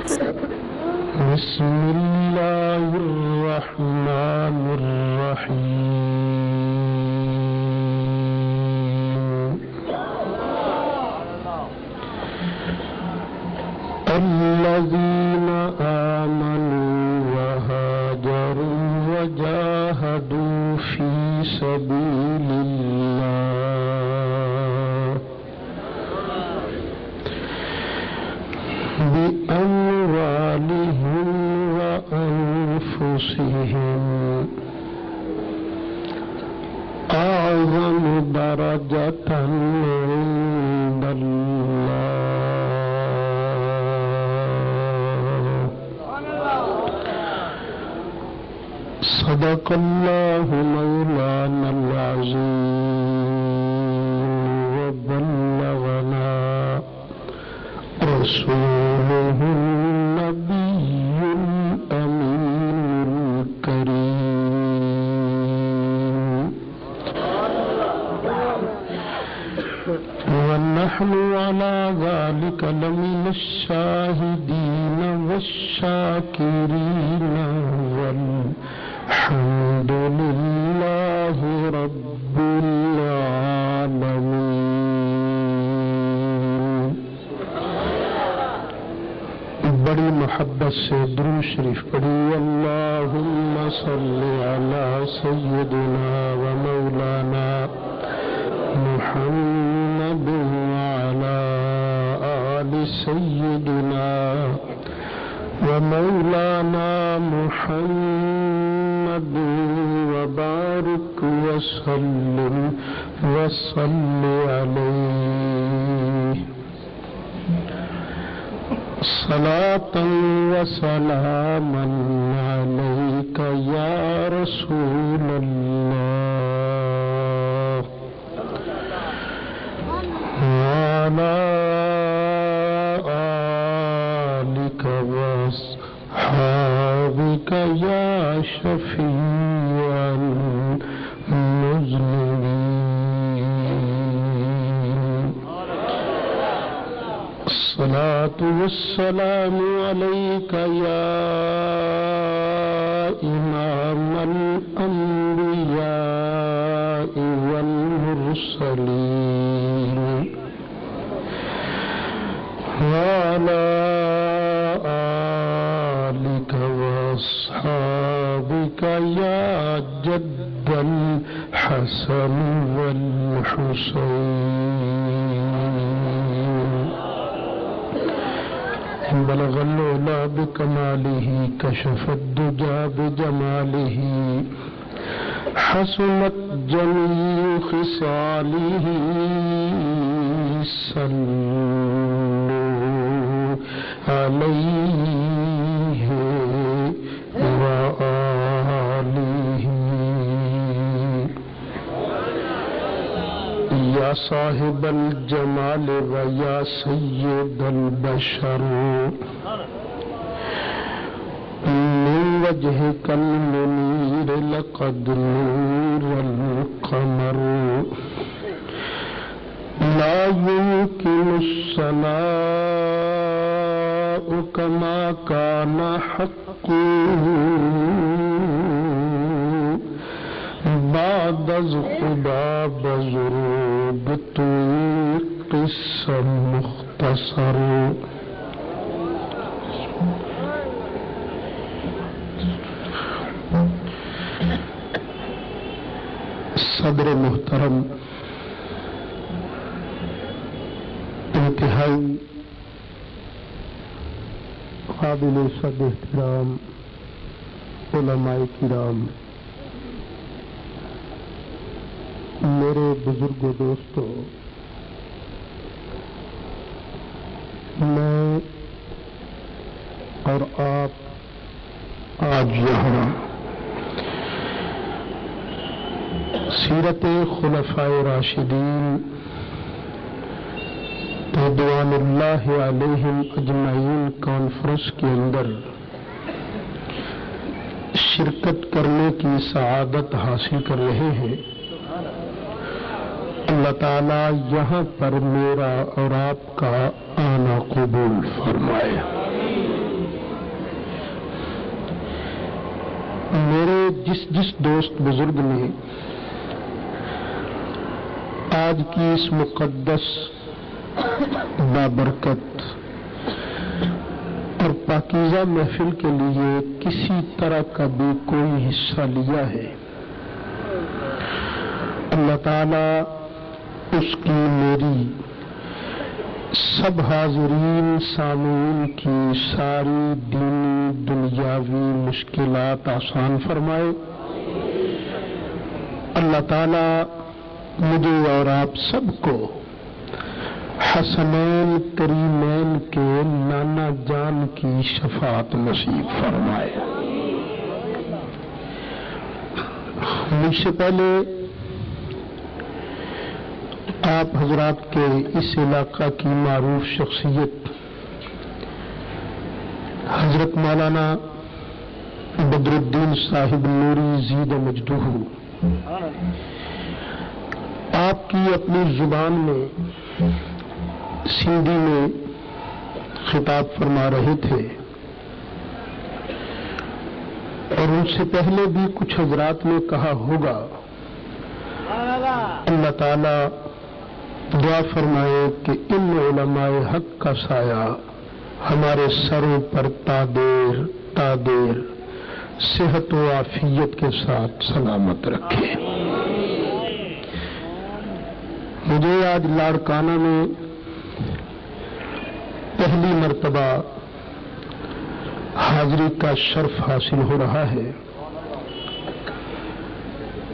بسم اللہ الرحمن الرحیم الذین آمنوا وہاجروا وجاہدوا فی سبیل اللہ بأموالهم وأنفسهم أعظم درجة عند الله صدق الله مولانا العظيم وبلغنا رسوله النبي الأمين الكريم ونحن على ذلك لمن الشاهدين والشاكرين والحمد لله رب العالمين. بڑی محبت سے درود شریف پڑھی. اللہم صلی علی سیدنا و مولانا محمد وعلی آل سیدنا و مولانا محمد وبارک وسلم وصلی علیہ صلاة وسلاما عليك يا رسول الله وعلى آلك وأصحابك يا شفيع المذنبين. الصلاة والسلام عليك يا إمام الأنبياء والمرسلين وعلى آلك وأصحابك يا جد الحسن والحسين. بلغ العلا بکمالہ کشف الدجا بجمالہ حسنت جمیع خصالہ صلو علیہ وآلہ. یا صاحب الجمال و یا سید البشر من وجهك المنیر لقد نور القمر لا يمكن الصلاة كما كان حقه بعد از خدا بزرگ توی قصہ مختصر. صدر محترم، انتہائی قابل صد احترام علماء کرام، میرے بزرگوں دوستوں، میں اور آپ آج یہاں سیرت خلفائے راشدین رضوان اللہ علیہم اجمعین کانفرنس کے اندر شرکت کرنے کی سعادت حاصل کر رہے ہیں. اللہ تعالیٰ یہاں پر میرا اور آپ کا آنا قبول فرمائے. جس دوست بزرگ نے آج کی اس مقدس بابرکت اور پاکیزہ محفل کے لیے کسی طرح کا بھی کوئی حصہ لیا ہے، اللہ تعالیٰ اس کی میری سب حاضرین سامعین کی ساری دینی دنیاوی مشکلات آسان فرمائے۔ اللہ تعالیٰ مجھے اور آپ سب کو حسنین کریمین کے نانا جان کی شفاعت نصیب فرمائے۔ مجھ سے پہلے آپ حضرات کے اس علاقہ کی معروف شخصیت حضرت مولانا بدر الدین صاحب نوری زید مجدہ آپ کی اپنی زبان میں سندھی میں خطاب فرما رہے تھے، اور ان سے پہلے بھی کچھ حضرات نے کہا ہوگا۔ اللہ تعالی دعا فرمائے کہ ان علماء حق کا سایہ ہمارے سروں پر تادیر صحت و عافیت کے ساتھ سلامت رکھے۔ مجھے آج لاڑکانہ میں پہلی مرتبہ حاضری کا شرف حاصل ہو رہا ہے،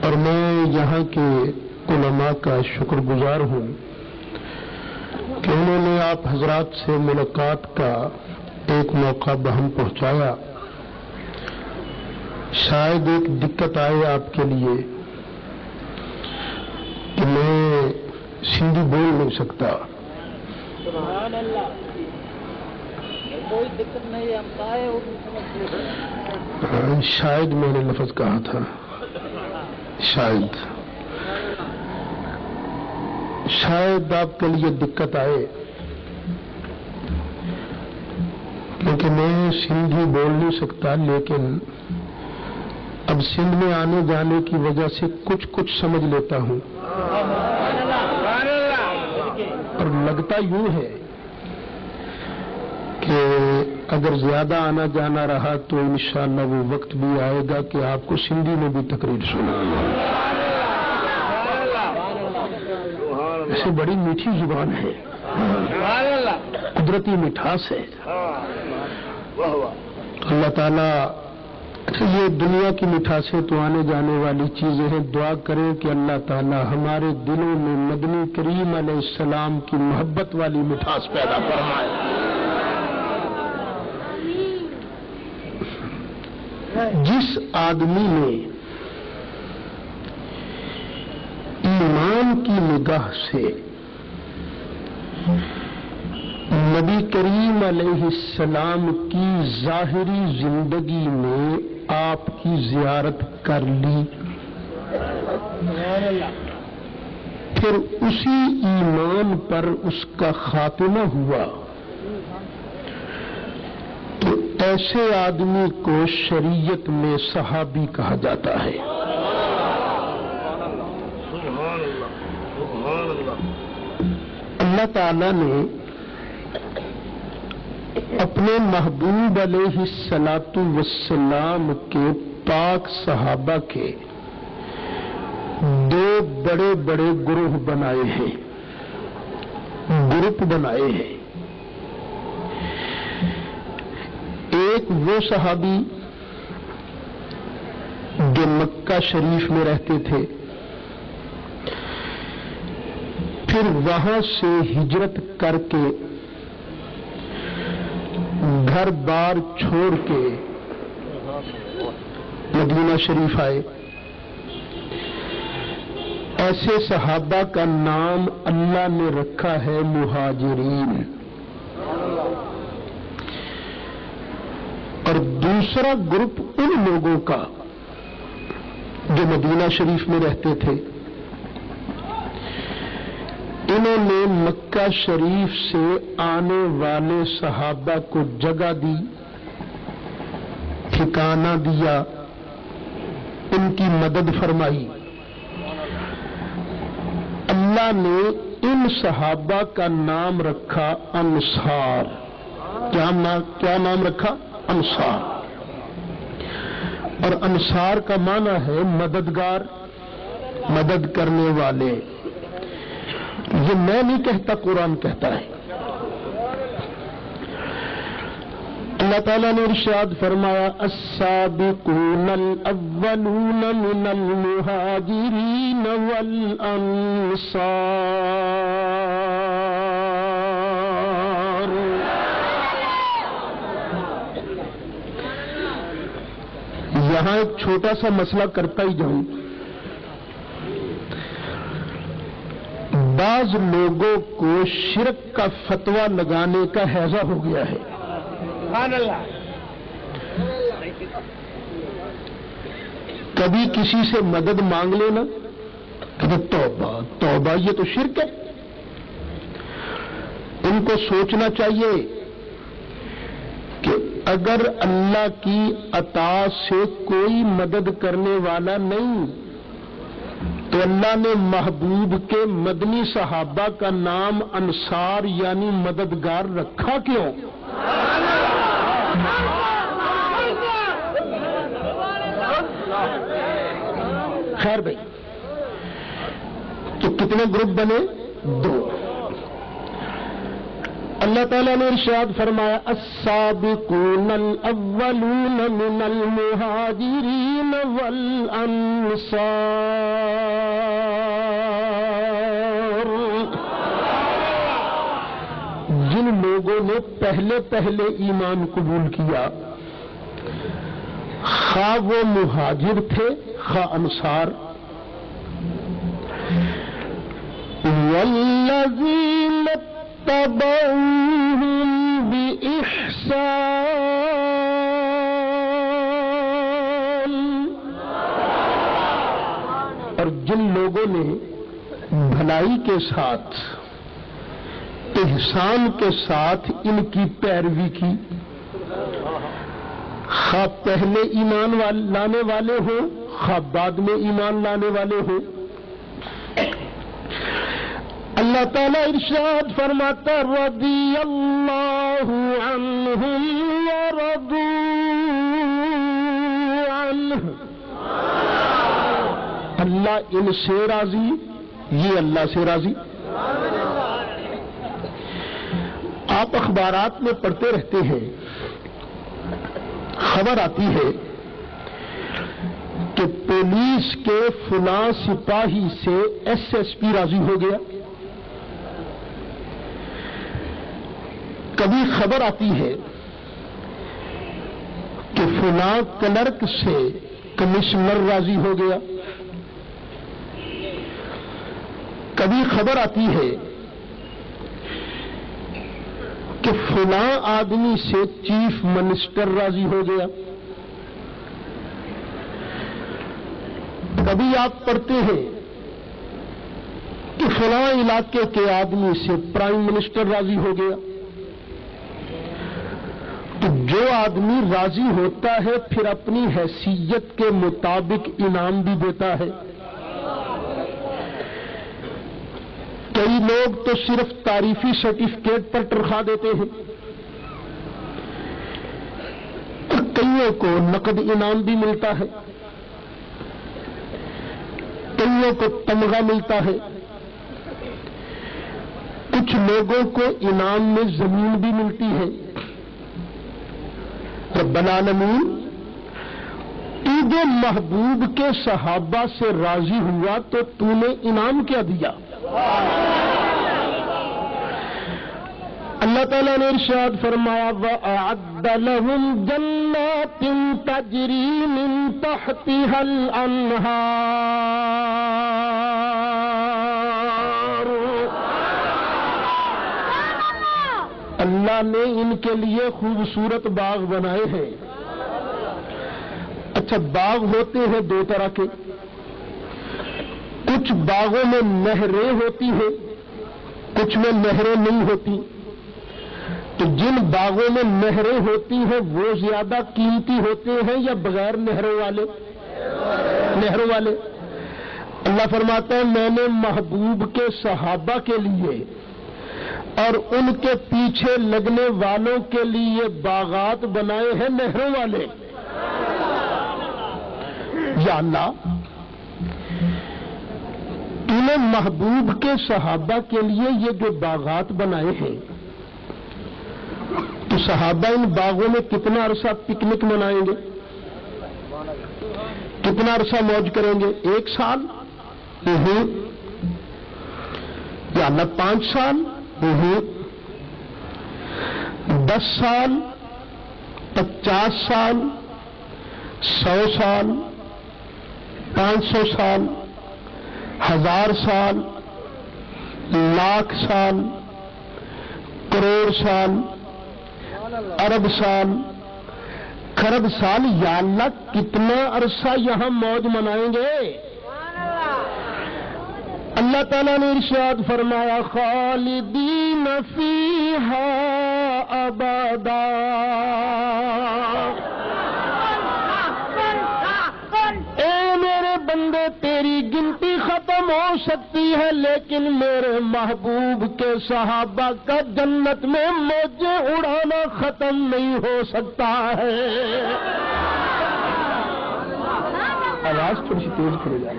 اور میں یہاں کے علماء کا شکر گزار ہوں کہ انہوں نے آپ حضرات سے ملاقات کا ایک موقع بہم پہنچایا۔ شاید ایک دقت آئے آپ کے لیے کہ میں سندھی بول نہیں سکتا۔ سبحان اللہ، کوئی دقت نہیں، ہم کہے وہ بھی سمجھ لیں۔ شاید میں نے لفظ کہا تھا، شاید آپ کے لیے دقت آئے، کیونکہ میں سندھی بول نہیں سکتا، لیکن اب سندھ میں آنے جانے کی وجہ سے کچھ سمجھ لیتا ہوں، اور لگتا یوں ہے کہ اگر زیادہ آنا جانا رہا تو انشاءاللہ وہ وقت بھی آئے گا کہ آپ کو سندھی میں بھی تقریر سناؤں گا۔ ایسے بڑی میٹھی زبان ہے، قدرتی مٹھاس ہے۔ اللہ تعالیٰ یہ دنیا کی مٹھاسیں تو آنے جانے والی چیزیں ہیں، دعا کریں کہ اللہ تعالیٰ ہمارے دلوں میں مدنی کریم علیہ السلام کی محبت والی مٹھاس پیدا فرمائے۔ جس آدمی نے ایمان کی نگاہ سے نبی کریم علیہ السلام کی ظاہری زندگی میں آپ کی زیارت کر لی، پھر اسی ایمان پر اس کا خاتمہ ہوا، تو ایسے آدمی کو شریعت میں صحابی کہا جاتا ہے۔ اللہ تعالی نے اپنے محبوب علیہ الصلاۃ والسلام کے پاک صحابہ کے دو بڑے بڑے گروہ بنائے ہیں، گروپ بنائے ہیں۔ ایک وہ صحابی جو مکہ شریف میں رہتے تھے، پھر وہاں سے ہجرت کر کے گھر بار چھوڑ کے مدینہ شریف آئے۔ ایسے صحابہ کا نام اللہ نے رکھا ہے مہاجرین۔ اور دوسرا گروپ ان لوگوں کا جو مدینہ شریف میں رہتے تھے، انہوں نے مکہ شریف سے آنے والے صحابہ کو جگہ دی، ٹھکانہ دیا، ان کی مدد فرمائی. اللہ نے ان صحابہ کا نام رکھا انصار. کیا نام رکھا؟ انصار. اور انصار کا معنی ہے مددگار، مدد کرنے والے. یہ میں نہیں کہتا، قرآن کہتا ہے. اللہ تعالیٰ نے ارشاد فرمایا السابقون الاولون من المہاجرین والانصار. یہاں ایک چھوٹا سا مسئلہ کرتا ہی جاؤں. بعض لوگوں کو شرک کا فتویٰ لگانے کا ہیضہ ہو گیا ہے. کبھی کسی سے مدد مانگ لینا کہ توبہ توبہ، یہ تو شرک ہے. ان کو سوچنا چاہیے کہ اگر اللہ کی عطا سے کوئی مدد کرنے والا نہیں تو اللہ نے محبوب کے مدنی صحابہ کا نام انصار یعنی مددگار رکھا کیوں؟ خیر بھائی، تو کتنے گروپ بنے؟ 2. اللہ تعالیٰ نے ارشاد فرمایا السابقون الاولون من المہاجرین والانصار. جن لوگوں نے پہلے ایمان قبول کیا، خواہ وہ مہاجر تھے خواہ انصار. والذین اتبعوہم بإحسان، اور جن لوگوں نے بھلائی کے ساتھ احسان کے ساتھ ان کی پیروی کی، خواہ پہلے ایمان لانے والے ہوں خواہ بعد میں ایمان لانے والے ہوں. اللہ تعالیٰ ارشاد فرماتا رضی اللہ عنہم ورضوا عنہ. اللہ ان سے راضی، یہ اللہ سے راضی. آپ اخبارات میں پڑھتے رہتے ہیں، خبر آتی ہے کہ پولیس کے فلاں سپاہی سے ایس پی راضی ہو گیا. کبھی خبر آتی ہے کہ فلاں کلرک سے کمشنر راضی ہو گیا. کبھی خبر آتی ہے کہ فلاں آدمی سے چیف منسٹر راضی ہو گیا. کبھی آپ پڑھتے ہیں کہ فلاں علاقے کے آدمی سے پرائم منسٹر راضی ہو گیا. تو جو آدمی راضی ہوتا ہے پھر اپنی حیثیت کے مطابق انعام بھی دیتا ہے. کئی لوگ تو صرف تعریفی سرٹیفکیٹ پر تنخواہ دیتے ہیں، اور کئیوں کو نقد انعام بھی ملتا ہے، کئیوں کو تمغہ ملتا ہے. کچھ لوگوں کو انعام میں زمین بھی ملتی ہے. رب العالمین، تو جو محبوب کے صحابہ سے راضی ہوا تو تو نے انعام کیا دیا؟ اللہ تعالیٰ نے ارشاد فرمایا وَأَعَدَّ لَهُمْ جَنَّاتٍ تَجْرِي مِن تَحْتِهَا الْأَنْهَارُ. اللہ نے ان کے لیے خوبصورت باغ بنائے ہیں. اچھا، باغ ہوتے ہیں 2 طرح کے. کچھ باغوں میں نہریں ہوتی ہیں، کچھ میں نہریں نہیں ہوتی. تو جن باغوں میں نہریں ہوتی ہیں وہ زیادہ قیمتی ہوتے ہیں یا بغیر نہروں والے؟ نہروں والے. اللہ فرماتا ہے میں نے محبوب کے صحابہ کے لیے اور ان کے پیچھے لگنے والوں کے لیے باغات بنائے ہیں نہروں والے. یا اللہ تو نے محبوب کے صحابہ کے لیے یہ جو باغات بنائے ہیں تو صحابہ ان باغوں میں کتنا عرصہ پکنک منائیں گے, کتنا عرصہ موج کریں گے؟ 1 سال؟ یا اللہ 5 سال؟ 10 سال؟ 50 سال؟ 100 سال؟ 500 سال؟ 1000 سال؟ لاکھ سال؟ کروڑ سال؟ ارب سال؟ خرب سال؟ یا اللہ کتنا عرصہ یہاں موج منائیں گے؟ اللہ تعالیٰ نے ارشاد فرمایا خالدین فیہا ابدا. اے میرے بندے تیری گنتی ختم ہو سکتی ہے لیکن میرے محبوب کے صحابہ کا جنت میں موجیں اڑانا ختم نہیں ہو سکتا ہے. آواز تھوڑی سی تیز کرو جائے.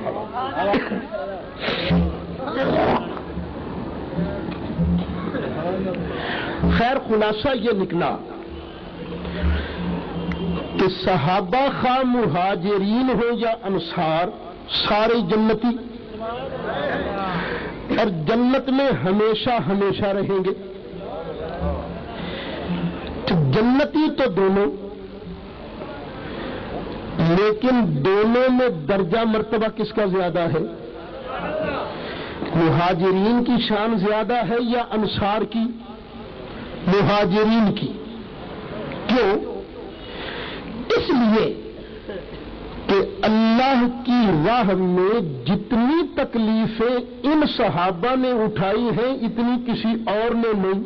خیر خلاصہ یہ نکلا کہ صحابہ خواہ مہاجرین ہو یا انصار سارے جنتی اور جنت میں ہمیشہ ہمیشہ رہیں گے. جنتی تو دونوں, لیکن دونوں میں درجہ مرتبہ کس کا زیادہ ہے؟ مہاجرین کی شان زیادہ ہے یا انصار کی؟ مہاجرین کی. کیوں؟ اس لیے کہ اللہ کی راہ میں جتنی تکلیفیں ان صحابہ نے اٹھائی ہیں اتنی کسی اور نے نہیں.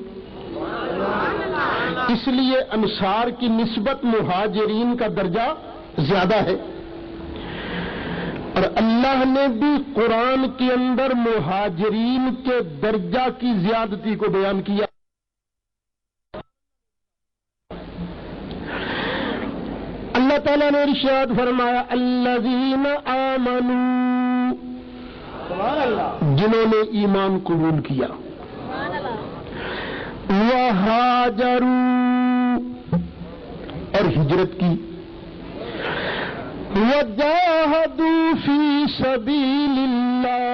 اس لیے انصار کی نسبت مہاجرین کا درجہ زیادہ ہے. اور اللہ نے بھی قرآن کے اندر مہاجرین کے درجہ کی زیادتی کو بیان کیا. اللہ تعالیٰ نے ارشاد فرمایا الذین آمنوا, جنہوں نے ایمان قبول کیا, وہاجروا اور ہجرت کی, وجاہدوا فی سبیل اللہ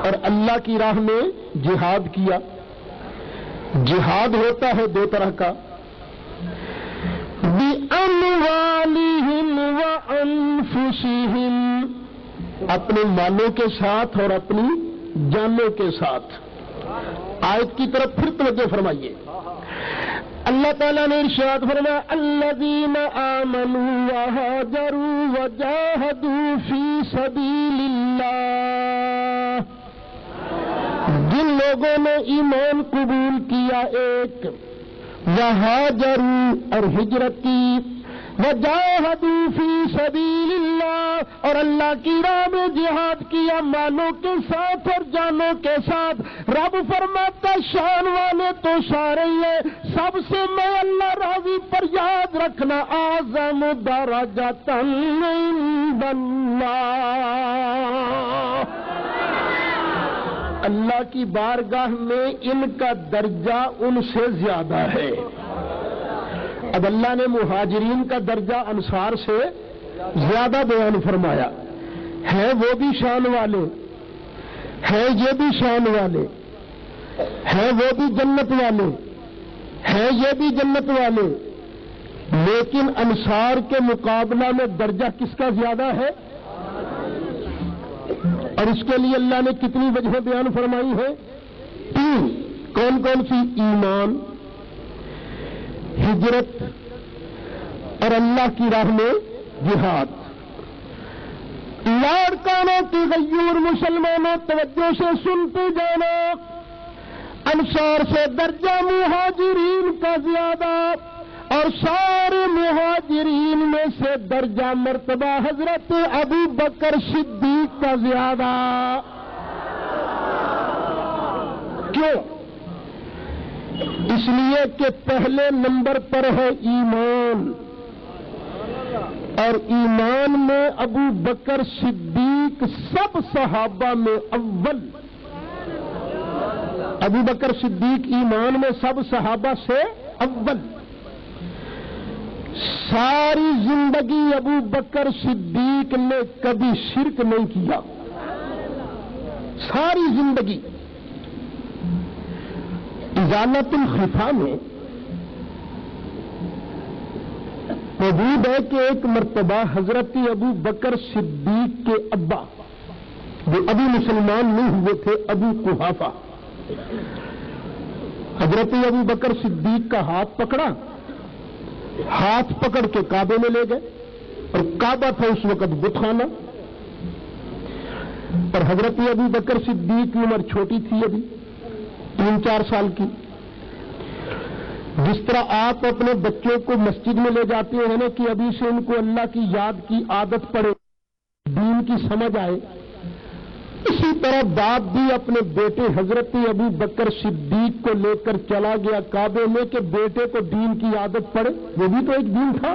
اور اللہ کی راہ میں جہاد کیا. جہاد ہوتا ہے 2 طرح کا, بِأَمْوَالِهِمْ وَأَنفُسِهِمْ, اپنے مالوں کے ساتھ اور اپنی جانوں کے ساتھ. آیت کی طرف پھر توجہ فرمائیے. اللہ تعالیٰ نے ارشاد فرمایا الذین آمنوا وہاجروا وجاہدوا فی سبیل اللہ, جن لوگوں نے ایمان قبول کیا, ایک وہاجروا اور ہجرت کی, وجاہدوا فی سبیل اللہ اور اللہ کی راہ میں جہاد کیا مالوں کے ساتھ اور جانوں کے ساتھ. رب فرماتا شان والے تو سارے ہیں, سب سے میں اللہ راضی پر یاد رکھنا اعظم درجۃ عند اللہ, اللہ کی بارگاہ میں ان کا درجہ ان سے زیادہ ہے. اب اللہ نے مہاجرین کا درجہ انصار سے زیادہ بیان فرمایا ہے. وہ بھی شان والے ہیں, یہ بھی شان والے ہیں, وہ بھی جنت والے ہیں, یہ بھی جنت والے, لیکن انصار کے مقابلہ میں درجہ کس کا زیادہ ہے؟ اور اس کے لیے اللہ نے کتنی وجہ بیان فرمائی ہے؟ 3. کون کون سی؟ ایمان, ہجرت اور اللہ کی راہ میں جہاد. لاڑکانوں کی غیور مسلمانوں توجہ سے سنتے جانا, انصار سے درجہ مہاجرین کا زیادہ اور سارے مہاجرین میں سے درجہ مرتبہ حضرت ابو بکر صدیق کا زیادہ. کیوں؟ اس لیے کہ پہلے نمبر پر ہے ایمان، اور ایمان میں ابو بکر صدیق سب صحابہ میں اول. ابو بکر صدیق ایمان میں سب صحابہ سے اول. ساری زندگی ابو بکر صدیق نے کبھی شرک نہیں کیا، ساری زندگی. ازالت الخفا میں موجود ہے کہ ایک مرتبہ حضرت ابو بکر صدیق کے ابا، جو ابھی مسلمان نہیں ہوئے تھے، ابو قحافہ، حضرت ابو بکر صدیق کا ہاتھ پکڑا، ہاتھ پکڑ کے کعبے میں لے گئے، اور کعبہ تھا اس وقت بت خانہ. اور حضرت ابو بکر صدیق کی عمر چھوٹی تھی، ابھی 3-4 سال کی. جس طرح آپ اپنے بچوں کو مسجد میں لے جاتے ہیں نا کہ ابھی سے ان کو اللہ کی یاد کی عادت پڑے، دین کی سمجھ آئے، اسی طرح باپ بھی اپنے بیٹے حضرت ابو بکر صدیق کو لے کر چلا گیا کعبے میں کہ بیٹے کو دین کی عادت پڑے. وہ بھی تو ایک دین تھا.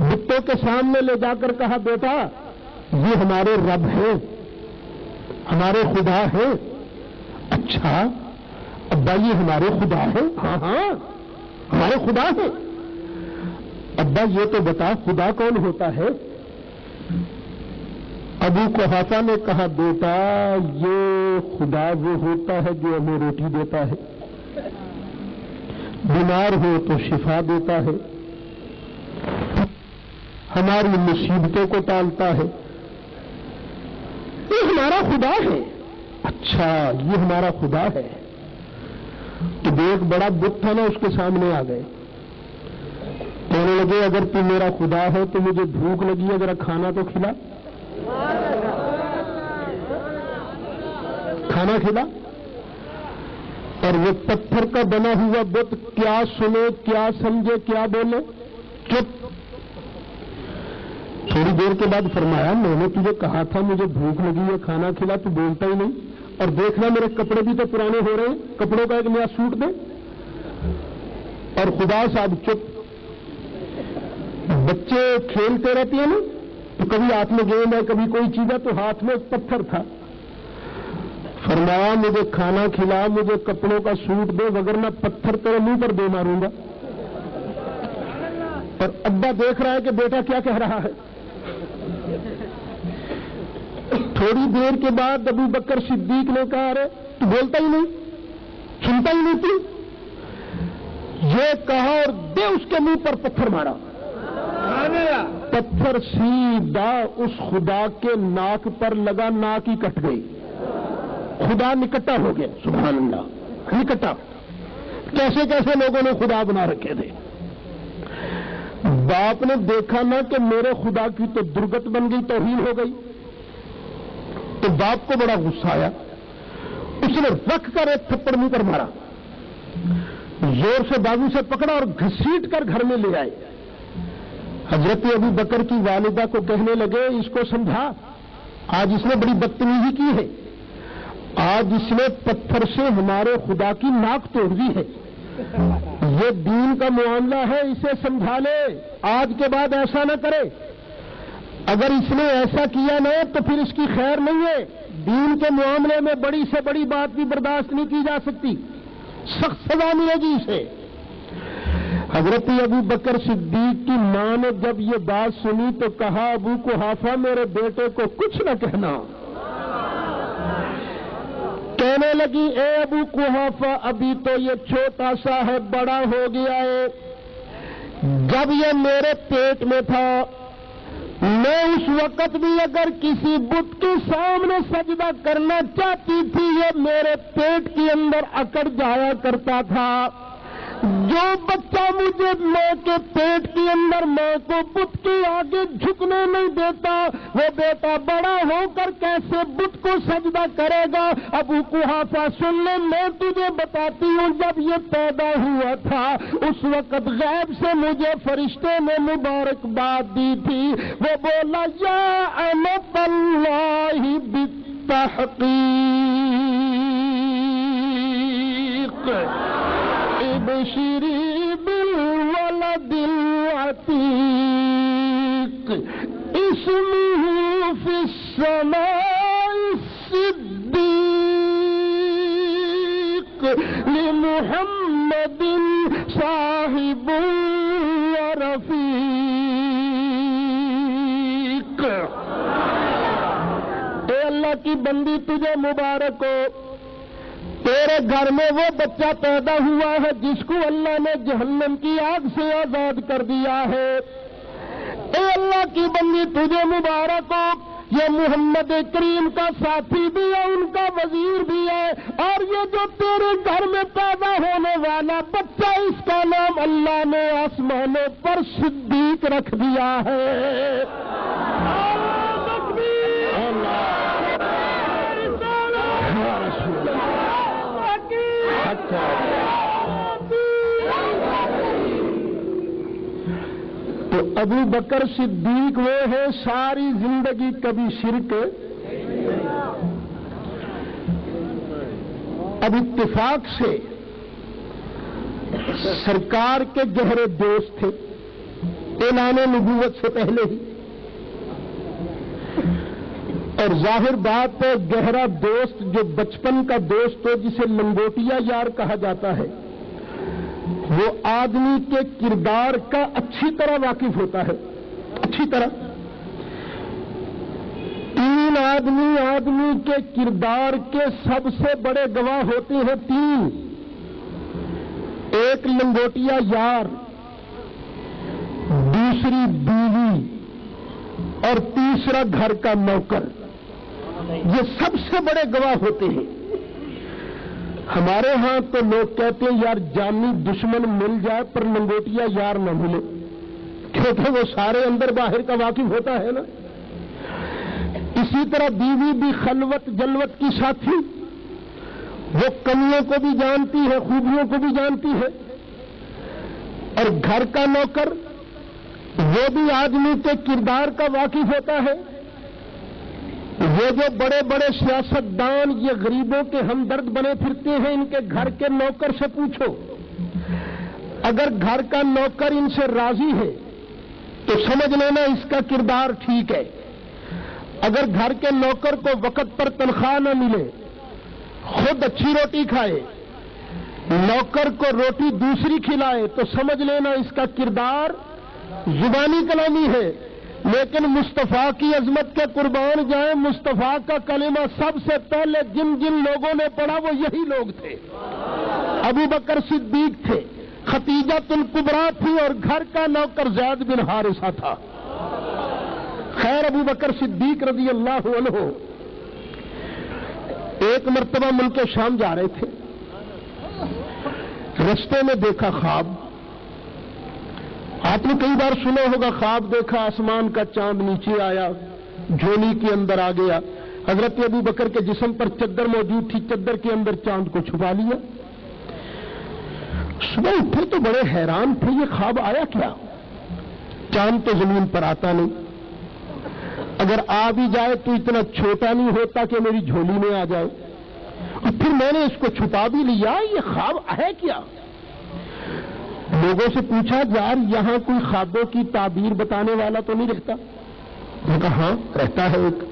بتوں کے سامنے لے جا کر کہا، بیٹا یہ ہمارے رب ہیں، ہمارے خدا ہیں. اچھا ابا یہ ہمارے خدا ہیں؟ ہاں ہاں ہمارے خدا ہیں. ابا یہ تو بتا خدا کون ہوتا ہے؟ ابو قحافہ نے کہا، بیٹا یہ خدا وہ ہوتا ہے جو ہمیں روٹی دیتا ہے، بیمار ہو تو شفا دیتا ہے، ہماری مصیبتوں کو ٹالتا ہے. یہ ہمارا خدا ہے. اچھا یہ ہمارا خدا ہے. تو ایک بڑا بت تھا نا، اس کے سامنے آ گئے، کہنے لگے اگر تو میرا خدا ہے تو مجھے بھوک لگی ہے، ذرا کھانا تو کھلا، کھانا کھلا. اور وہ پتھر کا بنا ہوا بت کیا سنے، کیا سمجھے، کیا بولے؟ چپ. تھوڑی دیر کے بعد فرمایا، میں نے تجھے کہا تھا مجھے بھوک لگی ہے، کھانا کھلا، تو بولتا ہی نہیں. اور دیکھنا میرے کپڑے بھی تو پرانے ہو رہے ہیں، کپڑوں کا ایک نیا سوٹ دے. اور خدا صاحب چپ. بچے کھیلتے رہتے ہیں نا، تو کبھی ہاتھ میں گیند ہے، کبھی کوئی چیز ہے، تو ہاتھ میں ایک پتھر تھا. فرمایا مجھے کھانا کھلا، مجھے کپڑوں کا سوٹ دے، وگرنہ پتھر تیرے منہ پر دے ماروں گا. اور ابا دیکھ رہا ہے کہ بیٹا کیا کہہ رہا ہے. تھوڑی دیر کے بعد ابو بکر صدیق نے کہا، ارے تو بولتا ہی نہیں، سنتا ہی نہیں تھی. یہ کہا اور دے اس کے منہ پر پتھر مارا. پتھر سیدھا اس خدا کے ناک پر لگا، ناک ہی کٹ گئی. خدا نکٹا ہو گیا. سبحان اللہ، نکٹا. کیسے کیسے لوگوں نے خدا بنا رکھے تھے. باپ نے دیکھا نا کہ میرے خدا کی تو درگت بن گئی، توہین ہو گئی، تو باپ کو بڑا غصہ آیا. اس نے رکھ کر ایک تھپڑ منہ پر مارا، زور سے بازو سے پکڑا اور گھسیٹ کر گھر میں لے آئے. حضرت ابو بکر کی والدہ کو کہنے لگے، اس کو سمجھا، آج اس نے بڑی بدتمیزی کی ہے، آج اس نے پتھر سے ہمارے خدا کی ناک توڑ دی ہے، یہ دین کا معاملہ ہے، اسے سمجھا لے، آج کے بعد ایسا نہ کرے. اگر اس نے ایسا کیا نہ تو پھر اس کی خیر نہیں ہے. دین کے معاملے میں بڑی سے بڑی بات بھی برداشت نہیں کی جا سکتی، سخت سزا ملے گی اسے. حضرت ابو بکر صدیق کی ماں نے جب یہ بات سنی تو کہا، ابو قحافہ میرے بیٹے کو کچھ نہ کہنا. کہنے لگی، اے ابو قحافہ ابھی تو یہ چھوٹا سا ہے، بڑا ہو گیا ہے. جب یہ میرے پیٹ میں تھا، میں اس وقت بھی اگر کسی بت کے سامنے سجدہ کرنا چاہتی تھی، یہ میرے پیٹ کے اندر اکڑ جایا کرتا تھا. جو بچہ مجھے ماں کے پیٹ کے اندر ماں کو بت کے آگے جھکنے نہیں دیتا، وہ بیٹا بڑا ہو کر کیسے بت کو سجدہ کرے گا؟ ابو قحافہ سن لے، میں تجھے بتاتی ہوں، جب یہ پیدا ہوا تھا اس وقت غیب سے مجھے فرشتے نے مبارکباد دی تھی۔ وہ بولا یا امت اللہ بالتحقیق ابشری بالولد العتیق اسمہ فی السماء الصدیق لمحمد صاحب ورفیق۔ اے اللہ کی بندی تجھے مبارک ہو، تیرے گھر میں وہ بچہ پیدا ہوا ہے جس کو اللہ نے جہنم کی آگ سے آزاد کر دیا ہے۔ اے اللہ کی بندی تجھے مبارک ہو، یہ محمد کریم کا ساتھی بھی ہے، ان کا وزیر بھی ہے، اور یہ جو تیرے گھر میں پیدا ہونے والا بچہ اس کا نام اللہ نے آسمانوں پر صدیق رکھ دیا ہے۔ تو ابو بکر صدیق وہ ہے ساری زندگی کبھی شرک، اب اتفاق سے سرکار کے گہرے دوست تھے اعلان نبوت سے پہلے ہی، اور ظاہر بات ہے گہرا دوست جو بچپن کا دوست ہو جسے لنگوٹیا یار کہا جاتا ہے، وہ آدمی کے کردار کا اچھی طرح واقف ہوتا ہے، اچھی طرح۔ تین آدمی کے کردار کے سب سے بڑے گواہ ہوتے ہیں تین، ایک لنگوٹیا یار، دوسری بیوی، اور تیسرا گھر کا نوکر، یہ سب سے بڑے گواہ ہوتے ہیں۔ ہمارے ہاں تو لوگ کہتے ہیں یار جانی دشمن مل جائے پر لنگوٹیا یار نہ ملے، کیونکہ وہ سارے اندر باہر کا واقف ہوتا ہے نا۔ اسی طرح بیوی بھی خلوت جلوت کی ساتھی، وہ کمیوں کو بھی جانتی ہے خوبیوں کو بھی جانتی ہے، اور گھر کا نوکر وہ بھی آدمی کے کردار کا واقف ہوتا ہے۔ یہ جو بڑے بڑے سیاستدان یہ غریبوں کے ہمدرد بنے پھرتے ہیں، ان کے گھر کے نوکر سے پوچھو، اگر گھر کا نوکر ان سے راضی ہے تو سمجھ لینا اس کا کردار ٹھیک ہے، اگر گھر کے نوکر کو وقت پر تنخواہ نہ ملے، خود اچھی روٹی کھائے، نوکر کو روٹی دوسری کھلائے، تو سمجھ لینا اس کا کردار زبانی کلامی ہے، لیکن مصطفیٰ کی عظمت کے قربان جائیں، مصطفیٰ کا کلمہ سب سے پہلے جن جن لوگوں نے پڑھا وہ یہی لوگ تھے۔ ابو بکر صدیق تھے، ختیجہ الکبریٰ تھی، اور گھر کا نوکر زید بن حارثہ تھا۔ خیر ابو بکر صدیق رضی اللہ عنہ ایک مرتبہ ملک شام جا رہے تھے، رستے میں دیکھا خواب۔ آپ نے کئی بار سنا ہوگا خواب دیکھا، آسمان کا چاند نیچے آیا، جھولی کے اندر آ گیا۔ حضرت ابو بکر کے جسم پر چادر موجود تھی، چادر کے اندر چاند کو چھپا لیا۔ صبح اٹھے تو بڑے حیران تھے، یہ خواب آیا کیا؟ چاند تو زمین پر آتا نہیں، اگر آ بھی جائے تو اتنا چھوٹا نہیں ہوتا کہ میری جھولی میں آ جائے، اور پھر میں نے اس کو چھپا بھی لیا، یہ خواب ہے کیا؟ لوگوں سے پوچھا یار یہاں کوئی خوابوں کی تعبیر بتانے والا تو نہیں رہتا؟ میں کہا ہاں رہتا ہے ایک،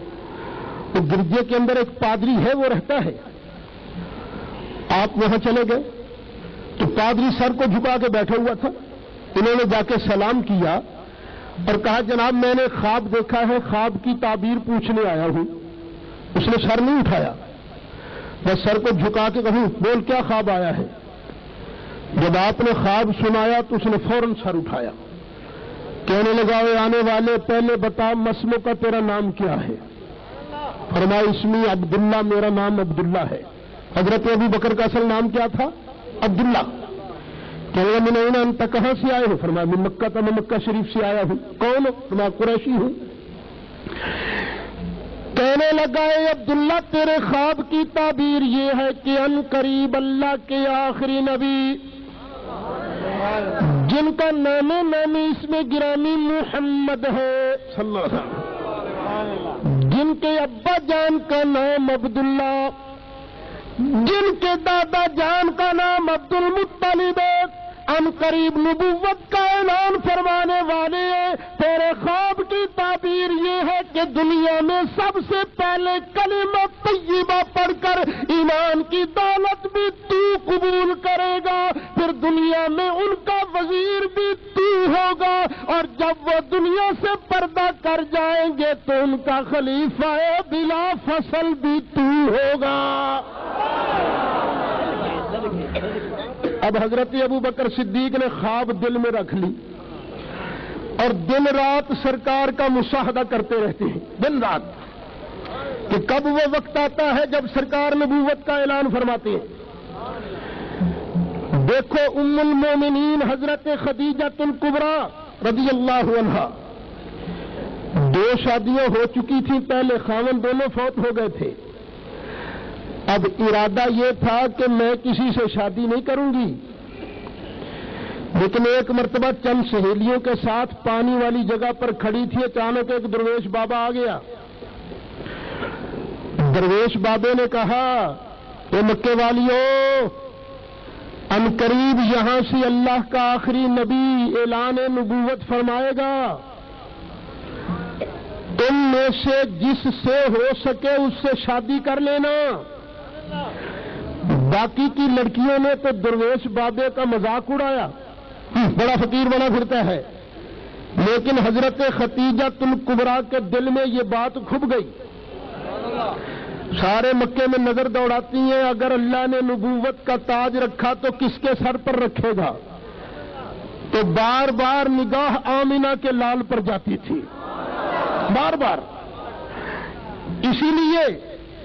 تو گرجے کے اندر ایک پادری ہے وہ رہتا ہے۔ آپ وہاں چلے گئے تو پادری سر کو جھکا کے بیٹھا ہوا تھا، انہوں نے جا کے سلام کیا اور کہا جناب میں نے خواب دیکھا ہے، خواب کی تعبیر پوچھنے آیا ہوں۔ اس نے سر نہیں اٹھایا، بس سر کو جھکا کے کہوں بول کیا خواب آیا ہے؟ جب آپ نے خواب سنایا تو اس نے فوراً سر اٹھایا، کہنے لگا اے آنے والے پہلے بتا مسمو کا تیرا نام کیا ہے؟ فرمایا اسمی عبداللہ، میرا نام عبداللہ ہے۔ حضرت ابو بکر کا اصل نام کیا تھا؟ عبداللہ۔ کہ من انت کہاں سے آئے ہو؟ فرمایا من مکہ تھا، میں مکہ شریف سے آیا ہوں۔ کون ہو؟ فرمایا قریشی ہوں۔ کہنے لگا اے عبداللہ تیرے خواب کی تعبیر یہ ہے کہ ان قریب اللہ کے آخری نبی جن کا نام نامی اس میں گرامی محمد ہے صلی اللہ علیہ وسلم، جن کے ابا جان کا نام عبداللہ، جن کے دادا جان کا نام عبد المطلب ہے، ان قریب نبوت کا اعلان فرمانے والے ہیں۔ تیرے خواب کی تعبیر یہ ہے کہ دنیا میں سب سے پہلے کلمہ طیبہ پڑھ کر ایمان کی دولت بھی تو قبول کرے گا، پھر دنیا میں ان کا وزیر بھی تو ہوگا، اور جب وہ دنیا سے پردہ کر جائیں گے تو ان کا خلیفہ بلا فصل بھی تو ہوگا۔ اب حضرت ابو بکر صدیق نے خواب دل میں رکھ لی اور دن رات سرکار کا مشاہدہ کرتے رہتے ہیں، دن رات، کہ کب وہ وقت آتا ہے جب سرکار نبوت کا اعلان فرماتے ہیں۔ دیکھو ام المومنین حضرت خدیجہ الکبریٰ رضی اللہ عنہا، 2 شادیاں ہو چکی تھیں پہلے، خاوند دونوں فوت ہو گئے تھے۔ اب ارادہ یہ تھا کہ میں کسی سے شادی نہیں کروں گی، لیکن ایک مرتبہ چند سہیلیوں کے ساتھ پانی والی جگہ پر کھڑی تھی، اچانک ایک درویش بابا آ گیا۔ درویش بابے نے کہا اے مکے والیو، ان قریب یہاں سے اللہ کا آخری نبی اعلان نبوت فرمائے گا، تم میں سے جس سے ہو سکے اس سے شادی کر لینا۔ باقی کی لڑکیوں نے تو درویش بابے کا مذاق اڑایا، بڑا فقیر بنا پھرتا ہے، لیکن حضرت خدیجہ الکبریٰ کے دل میں یہ بات کھب گئی۔ سارے مکے میں نظر دوڑاتی ہیں، اگر اللہ نے نبوت کا تاج رکھا تو کس کے سر پر رکھے گا؟ تو بار بار نگاہ آمنہ کے لال پر جاتی تھی، بار بار۔ اسی لیے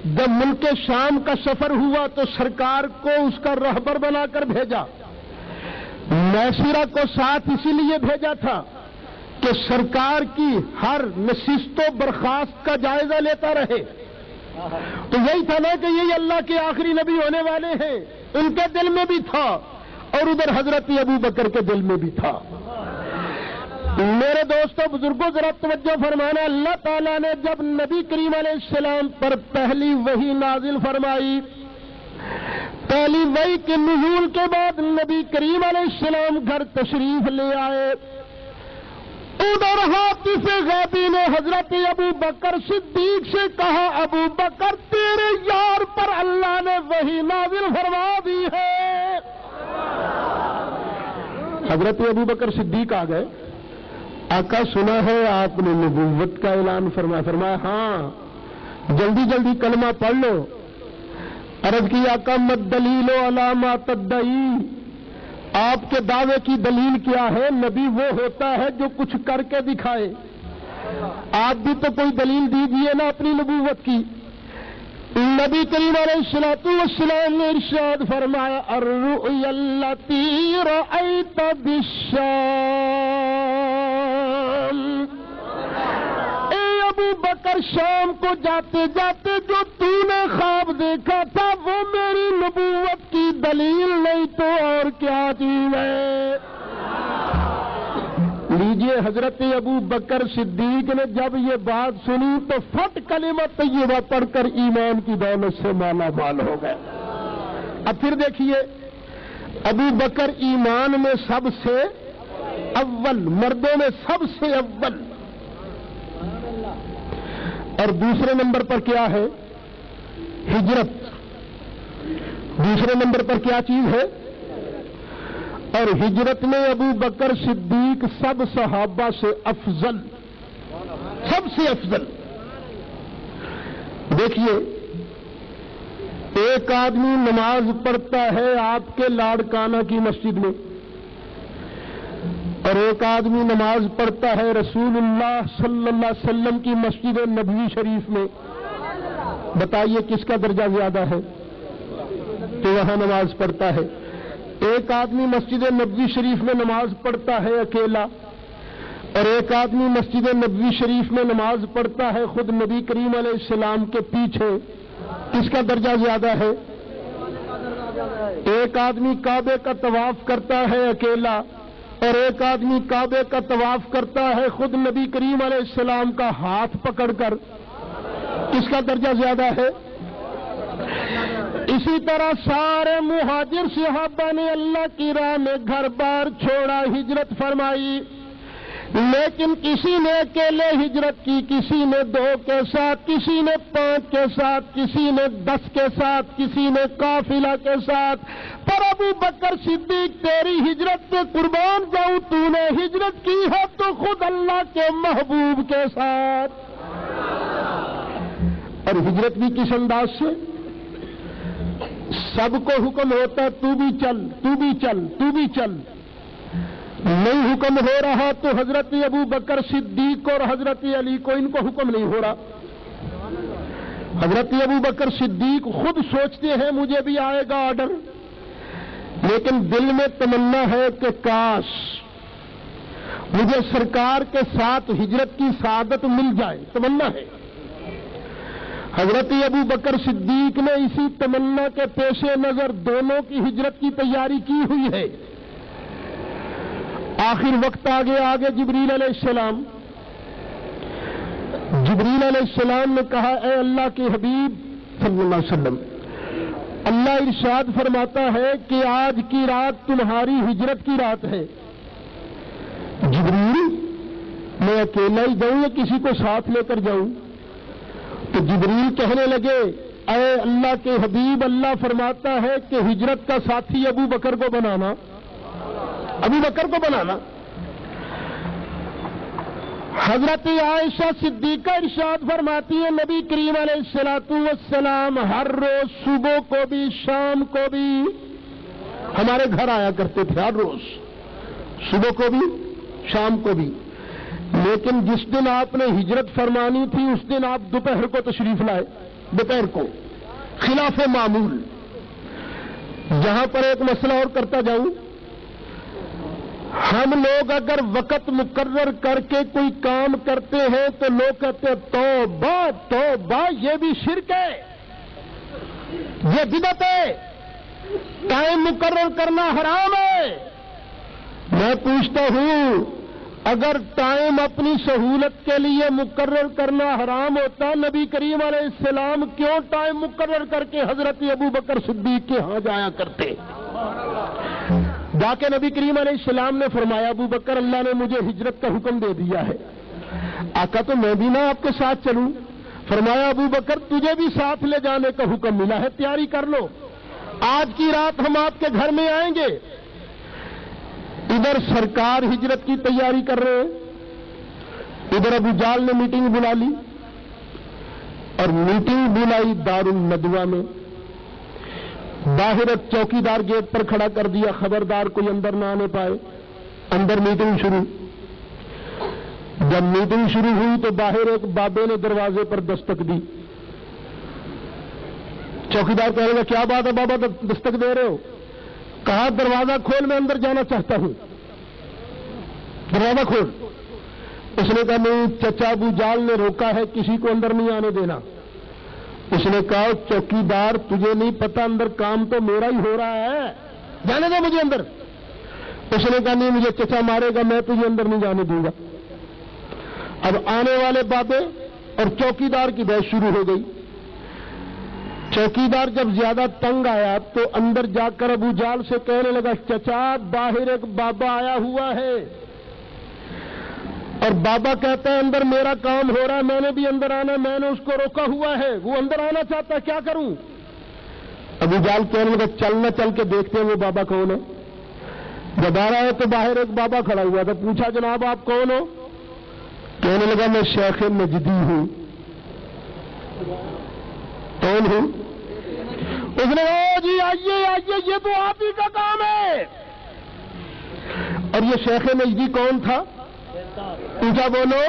جب ملک شام کا سفر ہوا تو سرکار کو اس کا رہبر بنا کر بھیجا۔ میسرہ کو ساتھ اسی لیے بھیجا تھا کہ سرکار کی ہر نشست و برخاست کا جائزہ لیتا رہے۔ تو یہی تھا نا کہ یہی اللہ کے آخری نبی ہونے والے ہیں، ان کے دل میں بھی تھا اور ادھر حضرت ابو بکر کے دل میں بھی تھا۔ میرے دوستوں بزرگوں ذرا توجہ فرمانا، اللہ تعالیٰ نے جب نبی کریم علیہ السلام پر پہلی وحی نازل فرمائی، پہلی وحی کے نزول کے بعد نبی کریم علیہ السلام گھر تشریف لے آئے، ادھر حافظ غیبی نے حضرت ابو بکر صدیق سے کہا ابو بکر تیرے یار پر اللہ نے وحی نازل فرما دی ہے۔ حضرت ابو بکر صدیق آ گئے، آقا سنا ہے آپ نے نبوت کا اعلان فرمایا ہاں جلدی جلدی کلمہ پڑھ لو۔ عرض کی آقا مد دلیل علی ما تدعی، آپ کے دعوے کی دلیل کیا ہے؟ نبی وہ ہوتا ہے جو کچھ کر کے دکھائے، آپ بھی تو کوئی دلیل دیجئے نا اپنی نبوت کی۔ نبی کریم علیہ الصلوۃ والسلام نے ارشاد فرمایا الرؤیا التی رأیت بالشام، اے ابو بکر شام کو جاتے جاتے جو تو نے خواب دیکھا تھا وہ میری نبوت کی دلیل نہیں تو اور کیا چیز ہے؟ لیجئے حضرت ابو بکر صدیق نے جب یہ بات سنی تو فٹ کلمہ طیبہ پڑھ کر ایمان کی دولت سے مالا مال ہو گئے۔ اب پھر دیکھیے ابو بکر ایمان میں سب سے اول، مردوں میں سب سے اول، اور دوسرے نمبر پر کیا ہے؟ ہجرت۔ دوسرے نمبر پر کیا چیز ہے؟ اور ہجرت میں ابو بکر صدیق سب صحابہ سے افضل، سب سے افضل۔ دیکھیے ایک آدمی نماز پڑھتا ہے آپ کے لاڑکانہ کی مسجد میں، اور ایک آدمی نماز پڑھتا ہے رسول اللہ صلی اللہ علیہ وسلم کی مسجد نبوی شریف میں۔ بتائیے کس کا درجہ زیادہ ہے؟ تو وہاں نماز پڑھتا ہے۔ ایک آدمی مسجد نبوی شریف میں نماز پڑھتا ہے اکیلا، اور ایک آدمی مسجد نبوی شریف میں نماز پڑھتا ہے خود نبی کریم علیہ السلام کے پیچھے، کس کا درجہ زیادہ ہے؟ ایک آدمی کعبے کا طواف کرتا ہے اکیلا، اور ایک آدمی کعبے کا طواف کرتا ہے خود نبی کریم علیہ السلام کا ہاتھ پکڑ کر، کس کا درجہ زیادہ ہے؟ اسی طرح سارے مہاجر صحابہ نے اللہ کی راہ میں گھر بار چھوڑا، ہجرت فرمائی، لیکن کسی نے اکیلے ہجرت کی، کسی نے 2 کے ساتھ، کسی نے 5 کے ساتھ، کسی نے 10 کے ساتھ، کسی نے قافلہ کے ساتھ۔ پر ابو بکر صدیق تیری ہجرت پہ قربان جاؤں، تو نے ہجرت کی ہے تو خود اللہ کے محبوب کے ساتھ، اور ہجرت بھی کس انداز سے؟ سب کو حکم ہوتا ہے تو بھی چل، تو بھی چل، تو بھی چل، نہیں حکم ہو رہا تو حضرت ابو بکر صدیق اور حضرت علی کو ان کو حکم نہیں ہو رہا۔ حضرت ابو بکر صدیق خود سوچتے ہیں مجھے بھی آئے گا آرڈر، لیکن دل میں تمنا ہے کہ کاش مجھے سرکار کے ساتھ ہجرت کی سعادت مل جائے، تمنا ہے۔ حضرت ابو بکر صدیق نے اسی تمنا کے پیش نظر دونوں کی ہجرت کی تیاری کی ہوئی ہے۔ آخر وقت آگے جبریل علیہ السلام، جبریل علیہ السلام نے کہا اے اللہ کے حبیب صلی اللہ علیہ وسلم، اللہ ارشاد فرماتا ہے کہ آج کی رات تمہاری ہجرت کی رات ہے۔ جبریل میں اکیلا ہی جاؤں یا کسی کو ساتھ لے کر جاؤں؟ تو جبریل کہنے لگے اے اللہ کے حبیب، اللہ فرماتا ہے کہ ہجرت کا ساتھی ابو بکر کو بنانا، ابو بکر کو بنانا۔ حضرت عائشہ صدیقہ ارشاد فرماتی ہے نبی کریم علیہ السلام ہر روز صبح کو بھی شام کو بھی ہمارے گھر آیا کرتے تھے، ہر روز صبح کو بھی شام کو بھی، لیکن جس دن آپ نے ہجرت فرمانی تھی اس دن آپ دوپہر کو تشریف لائے، دوپہر کو، خلاف معمول۔ یہاں پر ایک مسئلہ اور کرتا جاؤں، ہم لوگ اگر وقت مقرر کر کے کوئی کام کرتے ہیں تو لوگ کہتے ہیں توبہ توبہ، یہ بھی شرک ہے، یہ بدعت ہے، ٹائم مقرر کرنا حرام ہے۔ میں پوچھتا ہوں اگر ٹائم اپنی سہولت کے لیے مقرر کرنا حرام ہوتا، نبی کریم علیہ السلام کیوں ٹائم مقرر کر کے حضرت ابو بکر صدیق کے ہاں جایا کرتے؟ جا کے نبی کریم علیہ السلام نے فرمایا ابو بکر اللہ نے مجھے ہجرت کا حکم دے دیا ہے، آقا تو میں بھی نہ آپ کے ساتھ چلوں؟ فرمایا ابو بکر تجھے بھی ساتھ لے جانے کا حکم ملا ہے، تیاری کر لو، آج کی رات ہم آپ کے گھر میں آئیں گے۔ ادھر سرکار ہجرت کی تیاری کر رہے ہیں، ادھر ابو جال نے میٹنگ بلا لی، اور میٹنگ بلائی دار الندوہ میں، باہر ایک چوکیدار گیٹ پر کھڑا کر دیا، خبردار کوئی اندر نہ آنے پائے۔ اندر میٹنگ شروع، جب میٹنگ شروع ہوئی تو باہر ایک بابے نے دروازے پر دستک دی۔ چوکیدار کہے گا کیا بات ہے بابا دستک دے رہے ہو؟ کہا دروازہ کھول، میں اندر جانا چاہتا ہوں، دروازہ کھول۔ اس نے کہا نہیں، چچا ابو جال نے روکا ہے، کسی کو اندر نہیں آنے دینا۔ اس نے کہا چوکیدار تجھے نہیں پتا اندر کام تو میرا ہی ہو رہا ہے، جانے دے مجھے اندر۔ اس نے کہا نہیں، مجھے چچا مارے گا، میں تجھے اندر نہیں جانے دوں گا۔ اب آنے والے بابے اور چوکیدار کی بحث شروع ہو گئی۔ چوکیدار جب زیادہ تنگ آیا تو اندر جا کر ابو جال سے کہنے لگا چچا باہر ایک بابا آیا ہوا ہے، اور بابا کہتا ہے اندر میرا کام ہو رہا ہے، میں نے بھی اندر آنا، میں نے اس کو روکا ہوا ہے، وہ اندر آنا چاہتا ہے، کیا کروں؟ ابو جال کہنے لگا چل نہ چل کے دیکھتے ہیں وہ بابا کون ہے۔ جب آ رہا ہے تو باہر ایک بابا کھڑا ہوا تھا، پوچھا جناب آپ کون ہو؟ کہنے لگا میں شیخ نجدی ہوں۔ کون ہوں؟ اس نے کہا جی آئیے آئیے، یہ تو آپ ہی کا کام ہے۔ اور یہ شیخ نجدی کون تھا؟ پوچھا بولو۔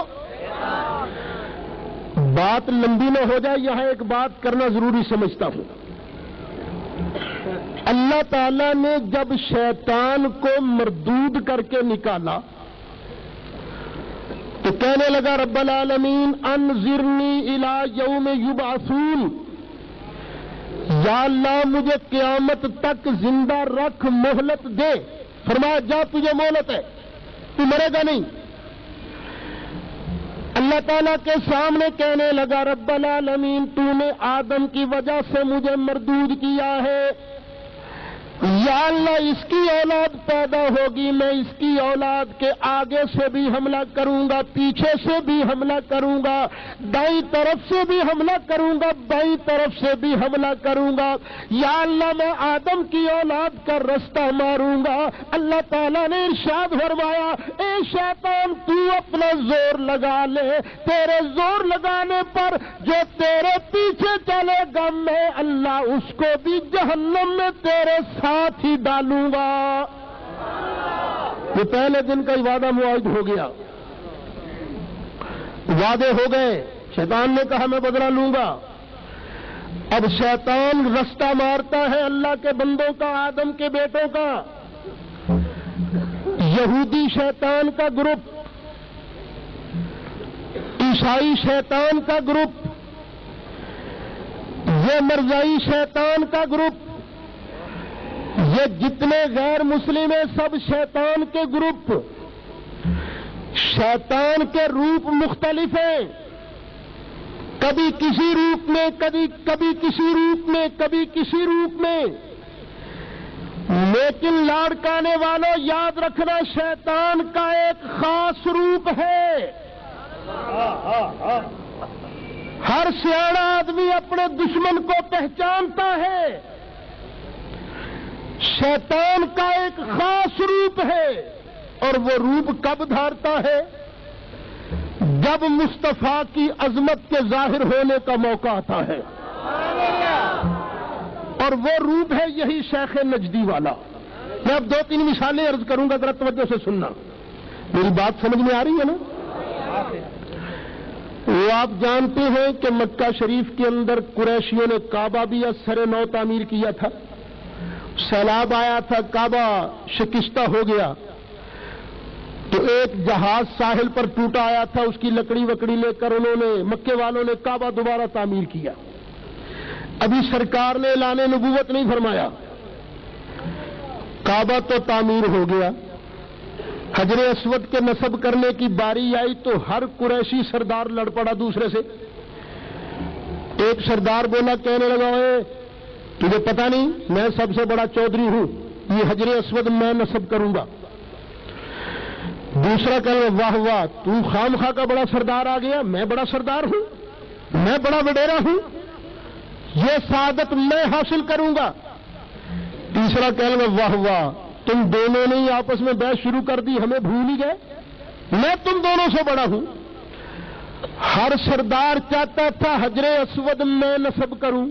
بات لمبی نہ ہو جائے، یہاں ایک بات کرنا ضروری سمجھتا ہوں۔ اللہ تعالیٰ نے جب شیطان کو مردود کر کے نکالا تو کہنے لگا رب العالمین انذرنی الی یوم یبعثون، یا اللہ مجھے قیامت تک زندہ رکھ، مہلت دے۔ فرمایا جا تجھے مہلت ہے، تو مرے گا نہیں۔ اللہ تعالیٰ کے سامنے کہنے لگا رب العالمین تو نے آدم کی وجہ سے مجھے مردود کیا ہے، یا اللہ اس کی اولاد پیدا ہوگی، میں اس کی اولاد کے آگے سے بھی حملہ کروں گا، پیچھے سے بھی حملہ کروں گا، دائیں طرف سے بھی حملہ کروں گا، بائیں طرف سے بھی حملہ کروں گا، یا اللہ میں آدم کی اولاد کا رستہ ماروں گا۔ اللہ تعالیٰ نے ارشاد فرمایا اے شیطان تو اپنا زور لگا لے، تیرے زور لگانے پر جو تیرے پیچھے چلے گا میں اللہ اس کو بھی جہنم میں تیرے ساتھ ہی ڈالوں گا۔ یہ پہلے دن کا ہی وعدہ معاہد ہو گیا، وعدے ہو گئے، شیطان نے کہا میں بدلہ لوں گا۔ اب شیطان رستہ مارتا ہے اللہ کے بندوں کا، آدم کے بیٹوں کا۔ یہودی شیطان کا گروپ، عیسائی شیطان کا گروپ، یہ مرزائی شیطان کا گروپ، یہ جتنے غیر مسلم ہیں سب شیطان کے گروپ۔ شیطان کے روپ مختلف ہیں، کبھی کسی روپ میں، کبھی کسی روپ میں، کبھی کسی روپ میں، لیکن لاڑکانے والوں یاد رکھنا شیطان کا ایک خاص روپ ہے۔ ہر سیاڑا آدمی اپنے دشمن کو پہچانتا ہے۔ شیطان کا ایک خاص روپ ہے، اور وہ روپ کب دھارتا ہے؟ جب مصطفیٰ کی عظمت کے ظاہر ہونے کا موقع آتا ہے، اور وہ روپ ہے یہی شیخ نجدی والا۔ میں اب 2-3 مثالیں عرض کروں گا، ذرا توجہ سے سننا، میری بات سمجھ میں آ رہی ہے نا؟ وہ آپ جانتے ہیں کہ مکہ شریف کے اندر قریشیوں نے کعبہ بھی سر نو تعمیر کیا تھا، سیلاب آیا تھا، کعبہ شکستہ ہو گیا، تو ایک جہاز ساحل پر ٹوٹا آیا تھا، اس کی لکڑی وکڑی لے کر انہوں نے، مکے والوں نے کعبہ دوبارہ تعمیر کیا۔ ابھی سرکار نے اعلان نبوت نہیں فرمایا، کعبہ تو تعمیر ہو گیا، حجر اسود کے نصب کرنے کی باری آئی تو ہر قریشی سردار لڑ پڑا دوسرے سے۔ ایک سردار بولا، کہنے لگا اے تجھے پتا نہیں میں سب سے بڑا چودھری ہوں، یہ حجر اسود میں نصب کروں گا۔ دوسرا کہے واہ واہ تو خام خواہ کا بڑا سردار آ گیا، میں بڑا سردار ہوں، میں بڑا وڈیرا ہوں، یہ سعادت میں حاصل کروں گا۔ تیسرا کہنے لگا واہ واہ تم دونوں نے ہی آپس میں بحث شروع کر دی، ہمیں بھول ہی گئے، میں تم دونوں سے بڑا ہوں۔ ہر سردار چاہتا تھا حجر اسود میں نصب کروں۔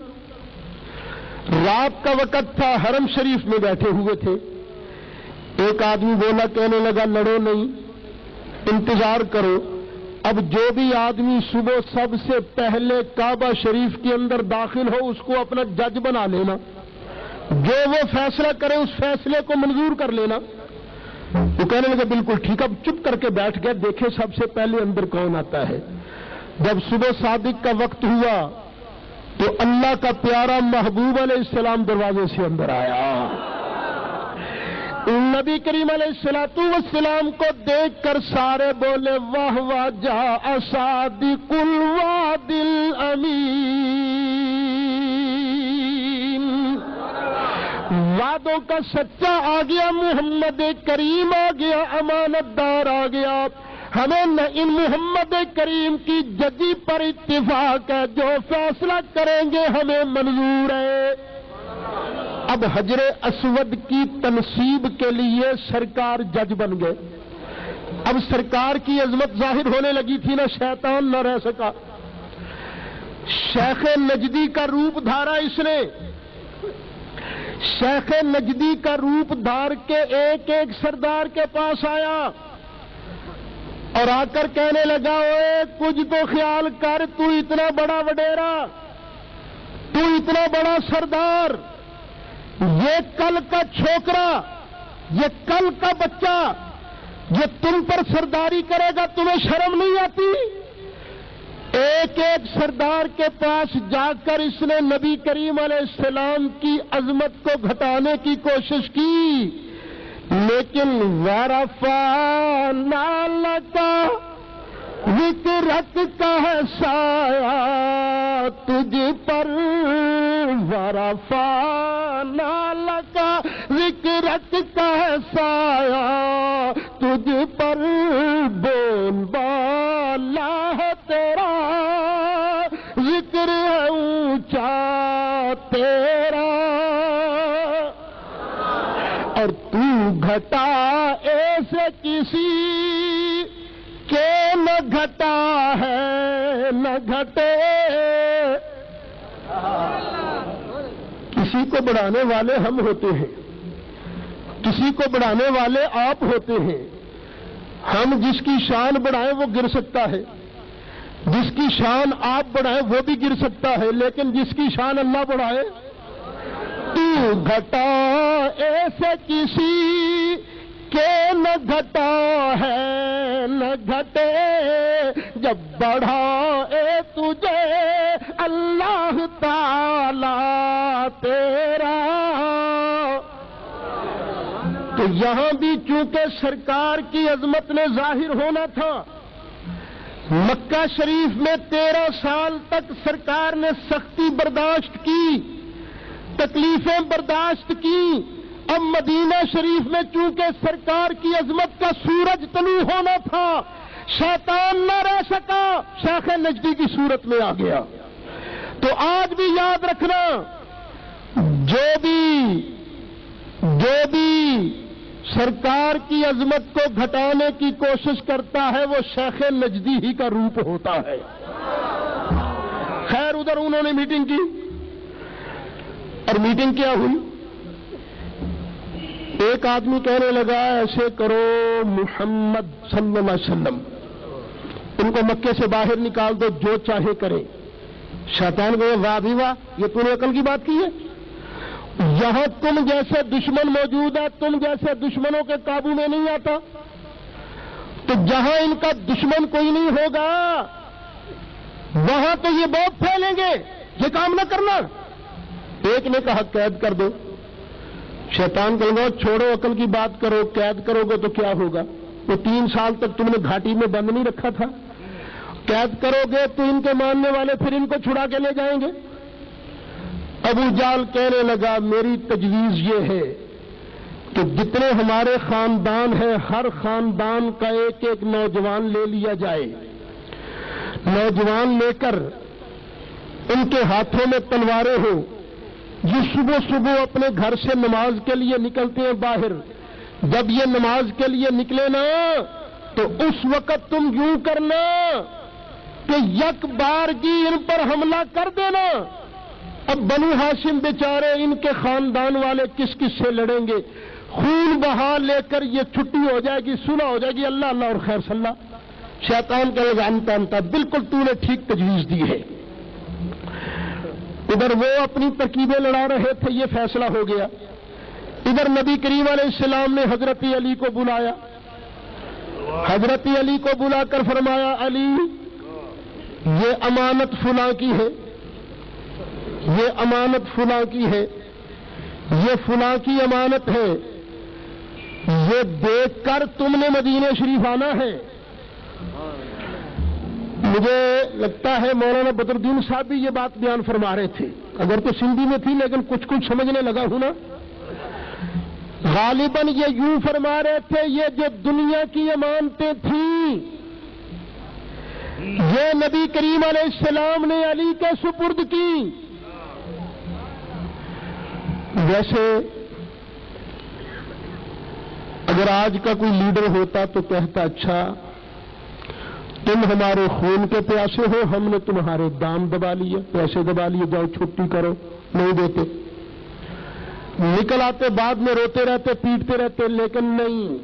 رات کا وقت تھا، حرم شریف میں بیٹھے ہوئے تھے، ایک آدمی بولا، کہنے لگا لڑو نہیں، انتظار کرو، اب جو بھی آدمی صبح سب سے پہلے کعبہ شریف کے اندر داخل ہو اس کو اپنا جج بنا لینا، جو وہ فیصلہ کرے اس فیصلے کو منظور کر لینا۔ وہ کہنے لگا بالکل ٹھیک، اب چپ کر کے بیٹھ گئے، دیکھے سب سے پہلے اندر کون آتا ہے۔ جب صبح صادق کا وقت ہوا تو اللہ کا پیارا محبوب علیہ السلام دروازے سے اندر آیا۔ نبی کریم علیہ السلام کو دیکھ کر سارے بولے واہ واہ جاء صادق الوعد الامین، وعدوں کا سچا آ گیا، محمد کریم آ گیا، امانت دار آ گیا۔ ہمیں نہ ان محمد کریم کی ججی پر اتفاق ہے، جو فیصلہ کریں گے ہمیں منظور ہے۔ اب حجر اسود کی تنصیب کے لیے سرکار جج بن گئے۔ اب سرکار کی عظمت ظاہر ہونے لگی تھی، نہ شیطان نہ رہ سکا۔ شیخ نجدی کا روپ دھارا اس نے، شیخ نجدی کا روپ دھار کے ایک ایک سردار کے پاس آیا اور آ کر کہنے لگا اوے کچھ تو خیال کر، تو اتنا بڑا وڈیرا، تو اتنا بڑا سردار، یہ کل کا چھوکرا، یہ کل کا بچہ، یہ تم پر سرداری کرے گا، تمہیں شرم نہیں آتی؟ ایک ایک سردار کے پاس جا کر اس نے نبی کریم علیہ السلام کی عظمت کو گھٹانے کی کوشش کی، لیکن وَرَفَعْنَا لَكَ ذِکْرَکَ کا ہے سایہ تجھ پر، وَرَفَعْنَا لَكَ ذِکْرَکَ کا ہے سایہ تجھ پر، بول بالا ہے تیرا ذکر ہے اونچا تیرا، اور تو گھٹا ایسے کسی کہ نہ گھٹا ہے نہ گھٹے، کسی کو بڑھانے والے ہم ہوتے ہیں، کسی کو بڑھانے والے آپ ہوتے ہیں، ہم جس کی شان بڑھائیں وہ گر سکتا ہے، جس کی شان آپ بڑھائیں وہ بھی گر سکتا ہے، لیکن جس کی شان اللہ بڑھائے، تو گھٹا ایسے کسی کہ نہ گھٹا ہے نہ گھٹے، جب بڑھائے تجھے اللہ تعالی تیرا۔ تو یہاں بھی چونکہ سرکار کی عظمت نے ظاہر ہونا تھا، مکہ شریف میں 13 سال تک سرکار نے سختی برداشت کی، تکلیفیں برداشت کی، اب مدینہ شریف میں چونکہ سرکار کی عظمت کا سورج طلوع ہونا تھا، شیطان نہ رہ سکا، شیخ نجدی کی صورت میں آ گیا۔ تو آج بھی یاد رکھنا، جو بھی سرکار کی عظمت کو گھٹانے کی کوشش کرتا ہے وہ شیخ نجدی ہی کا روپ ہوتا ہے۔ خیر ادھر انہوں نے میٹنگ کی، اور میٹنگ کیا ہوئی، ایک آدمی کہنے لگا ایسے کرو محمد صلی اللہ علیہ وسلم، ان کو مکے سے باہر نکال دو، جو چاہے کرے۔ شیطان کہے واہ بھی واہ، یہ تو نے عقل کی بات کی ہے، یہاں تم جیسے دشمن موجود ہے، تم جیسے دشمنوں کے قابو میں نہیں آتا، تو جہاں ان کا دشمن کوئی نہیں ہوگا وہاں تو یہ بہت پھیلیں گے، یہ کام نہ کرنا۔ ایک نے کہا قید کر دو، شیطان کہے گا چھوڑو عقل کی بات کرو، قید کرو گے تو کیا ہوگا، وہ 3 سال تک تم نے گھاٹی میں بند نہیں رکھا تھا، قید کرو گے تو ان کے ماننے والے پھر ان کو چھڑا کے لے جائیں گے۔ ابو جال کہنے لگا میری تجویز یہ ہے کہ جتنے ہمارے خاندان ہیں ہر خاندان کا ایک ایک نوجوان لے لیا جائے، نوجوان لے کر ان کے ہاتھوں میں تلواریں ہوں، یہ صبح صبح اپنے گھر سے نماز کے لیے نکلتے ہیں باہر، جب یہ نماز کے لیے نکلے نا تو اس وقت تم یوں کرنا کہ یک بارگی ان پر حملہ کر دینا۔ اب بنو ہاشم بیچارے ان کے خاندان والے کس کس سے لڑیں گے، خون بہا لے کر یہ چھٹی ہو جائے گی، صلح ہو جائے گی، اللہ اللہ اور خیر صلی اللہ۔ شیطان کہے گا انتا بالکل تو نے ٹھیک تجویز دی ہے۔ ادھر وہ اپنی ترکیبیں لڑا رہے تھے، یہ فیصلہ ہو گیا۔ ادھر نبی کریم علیہ السلام نے حضرت علی کو بلایا، حضرت علی کو بلا کر فرمایا علی یہ امانت فلاں کی ہے، یہ امانت فلاں کی ہے، یہ فلاں کی امانت ہے، یہ دیکھ کر تم نے مدینہ شریف آنا ہے۔ مجھے لگتا ہے مولانا بدر الدین صاحب بھی یہ بات بیان فرما رہے تھے، اگر تو سندھی میں تھی لیکن کچھ سمجھنے لگا ہوں نا۔ غالباً یہ یوں فرما رہے تھے یہ جو دنیا کی امانتیں تھیں یہ نبی کریم علیہ السلام نے علی کے سپرد کی۔ ویسے اگر آج کا کوئی لیڈر ہوتا تو کہتا اچھا تم ہمارے خون کے پیاسے ہو، ہم نے تمہارے دام دبا لیے، پیسے دبا لیے، جاؤ چھٹی کرو، نہیں دیتے، نکل آتے بعد میں روتے رہتے پیٹتے رہتے، لیکن نہیں،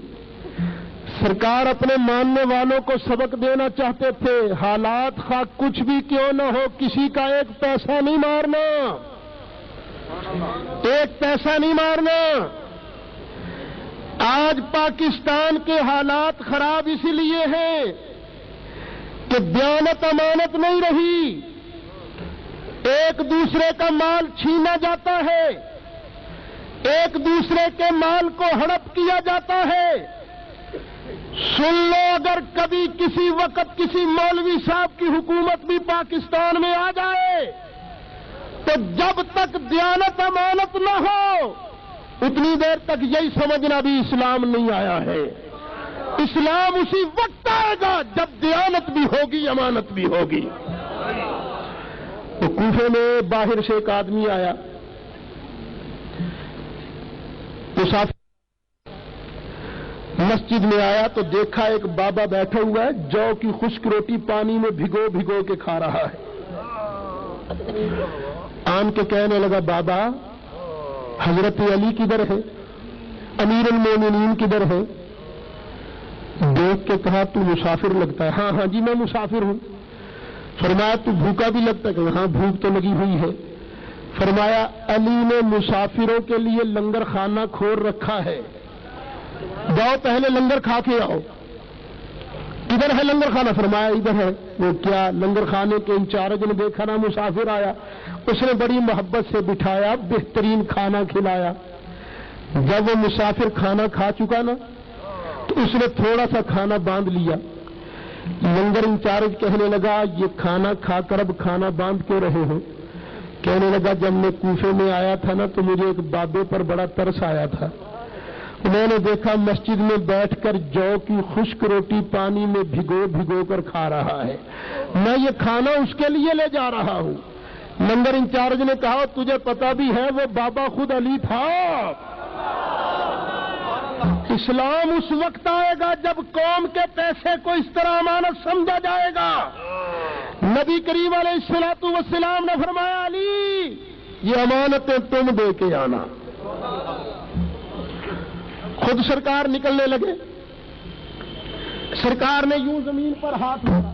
سرکار اپنے ماننے والوں کو سبق دینا چاہتے تھے، حالات خواہ کچھ بھی کیوں نہ ہو کسی کا ایک پیسہ نہیں مارنا۔ ایک پیسہ نہیں مارنا. آج پاکستان کے حالات خراب اسی لیے ہیں کہ دیانت امانت نہیں رہی. ایک دوسرے کا مال چھینا جاتا ہے, ایک دوسرے کے مال کو ہڑپ کیا جاتا ہے. سن لو, اگر کبھی کسی وقت کسی مولوی صاحب کی حکومت بھی پاکستان میں آ جائے تو جب تک دیانت امانت نہ ہو اتنی دیر تک یہی سمجھنا بھی اسلام نہیں آیا ہے. اسلام اسی وقت آئے گا جب دیانت بھی ہوگی, امانت بھی ہوگی. تو کوفے میں باہر سے ایک آدمی آیا, مسافر مسجد میں آیا تو دیکھا ایک بابا بیٹھا ہوا ہے, جو کی خشک روٹی پانی میں بھگو بھگو کے کھا رہا ہے. آن کے کہنے لگا, بابا حضرت علی کدھر ہے, امیر المومنین کدھر ہے؟ دیکھ کے کہا, تو مسافر لگتا ہے. ہاں ہاں جی میں مسافر ہوں. فرمایا تو بھوکا بھی لگتا ہے؟ کہ ہاں بھوک تو لگی ہوئی ہے. فرمایا علی نے مسافروں کے لیے لنگر خانہ کھول رکھا ہے, جاؤ پہلے لنگر کھا کے آؤ. کدھر ہے لنگر خانہ؟ فرمایا ادھر ہے. وہ کیا لنگر خانے کے انچارج نے دیکھا نا مسافر آیا, اس نے بڑی محبت سے بٹھایا, بہترین کھانا کھلایا. جب وہ مسافر کھانا کھا چکا نا تو اس نے تھوڑا سا کھانا باندھ لیا. لنگر انچارج کہنے لگا, یہ کھانا کھا کر اب کھانا باندھ کیوں رہے ہو؟ کہنے لگا, جب میں کوفے میں آیا تھا نا تو مجھے ایک بابے پر بڑا ترس آیا تھا. میں نے دیکھا مسجد میں بیٹھ کر جو کی خشک روٹی پانی میں بھگو بھگو کر کھا رہا ہے, میں یہ کھانا اس کے لیے لے جا رہا ہوں. لنگر انچارج نے کہا, تجھے پتا بھی ہے وہ بابا خود علی تھا. اسلام اس وقت آئے گا جب قوم کے پیسے کو اس طرح امانت سمجھا جائے گا. نبی کریم علیہ الصلوۃ والسلام نے فرمایا, علی یہ امانتیں تم دے کے آنا. خود سرکار نکلنے لگے. سرکار نے یوں زمین پر ہاتھ مارا,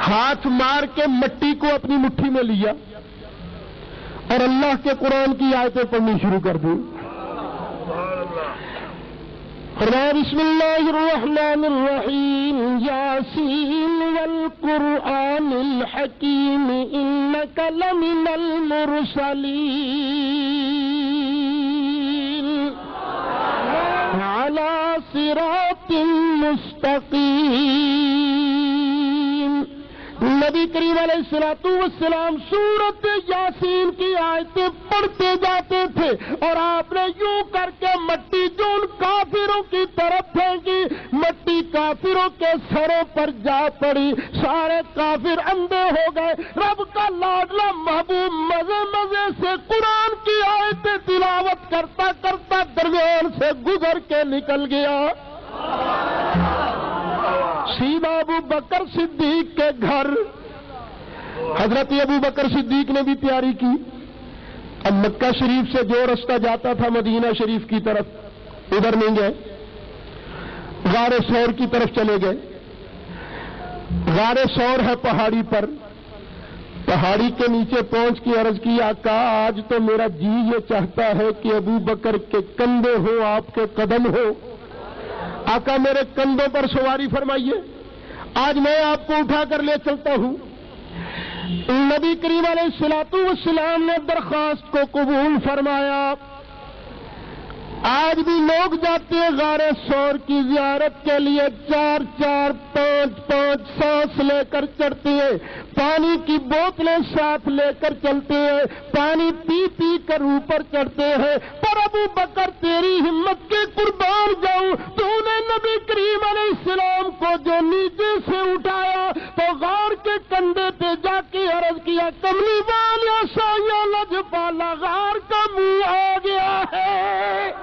ہاتھ مار کے مٹی کو اپنی مٹھی میں لیا اور اللہ کے قرآن کی آیتیں پڑھنی شروع کر دی. فرمایا, بسم اللہ الرحمن الرحیم, یاسین والقرآن الحکیم انک لمن المرسلین علی صراط مستقیم. نبی کریم علیہ الصلوۃ والسلام سورۃ یاسین کی آیتیں پڑھتے جاتے تھے اور آپ نے یوں کر کے مٹی جو ان کافروں کی طرف پھینکی, مٹی کافروں کے سروں پر جا پڑی. سارے کافر اندھے ہو گئے. رب کا لاڈلا محبوب مزے مزے سے قرآن کی آیتیں تلاوت کرتا کرتا درمیان سے گزر کے نکل گیا. سیدھا ابو بکر صدیق کے گھر. حضرت ابو بکر صدیق نے بھی تیاری کی. اب مکہ شریف سے جو رستہ جاتا تھا مدینہ شریف کی طرف ادھر نہیں گئے, غار ثور کی طرف چلے گئے. غار ثور ہے پہاڑی پر. پہاڑی کے نیچے پہنچ کے عرض کی, آقا آج تو میرا جی یہ چاہتا ہے کہ ابو بکر کے کندھے ہو, آپ کے قدم ہو. آقا میرے کندھوں پر سواری فرمائیے, آج میں آپ کو اٹھا کر لے چلتا ہوں. نبی کریم علیہ الصلوۃ والسلام نے درخواست کو قبول فرمایا. آج بھی لوگ جاتے ہیں غار ثور کی زیارت کے لیے, 4 4 5 5 سانس لے کر چڑھتے ہیں, پانی کی بوتلیں ساتھ لے کر چلتے ہیں, پانی پی پی کر اوپر چڑھتے ہیں. پر ابو بکر تیری ہمت کے قربان جاؤں, تو نے نبی کریم علیہ السلام کو جو نیچے سے اٹھایا تو غار کے کندھے پہ جا کے عرض کیا, کملی والا سایہ لجپالا غار کا منہ آ گیا ہے.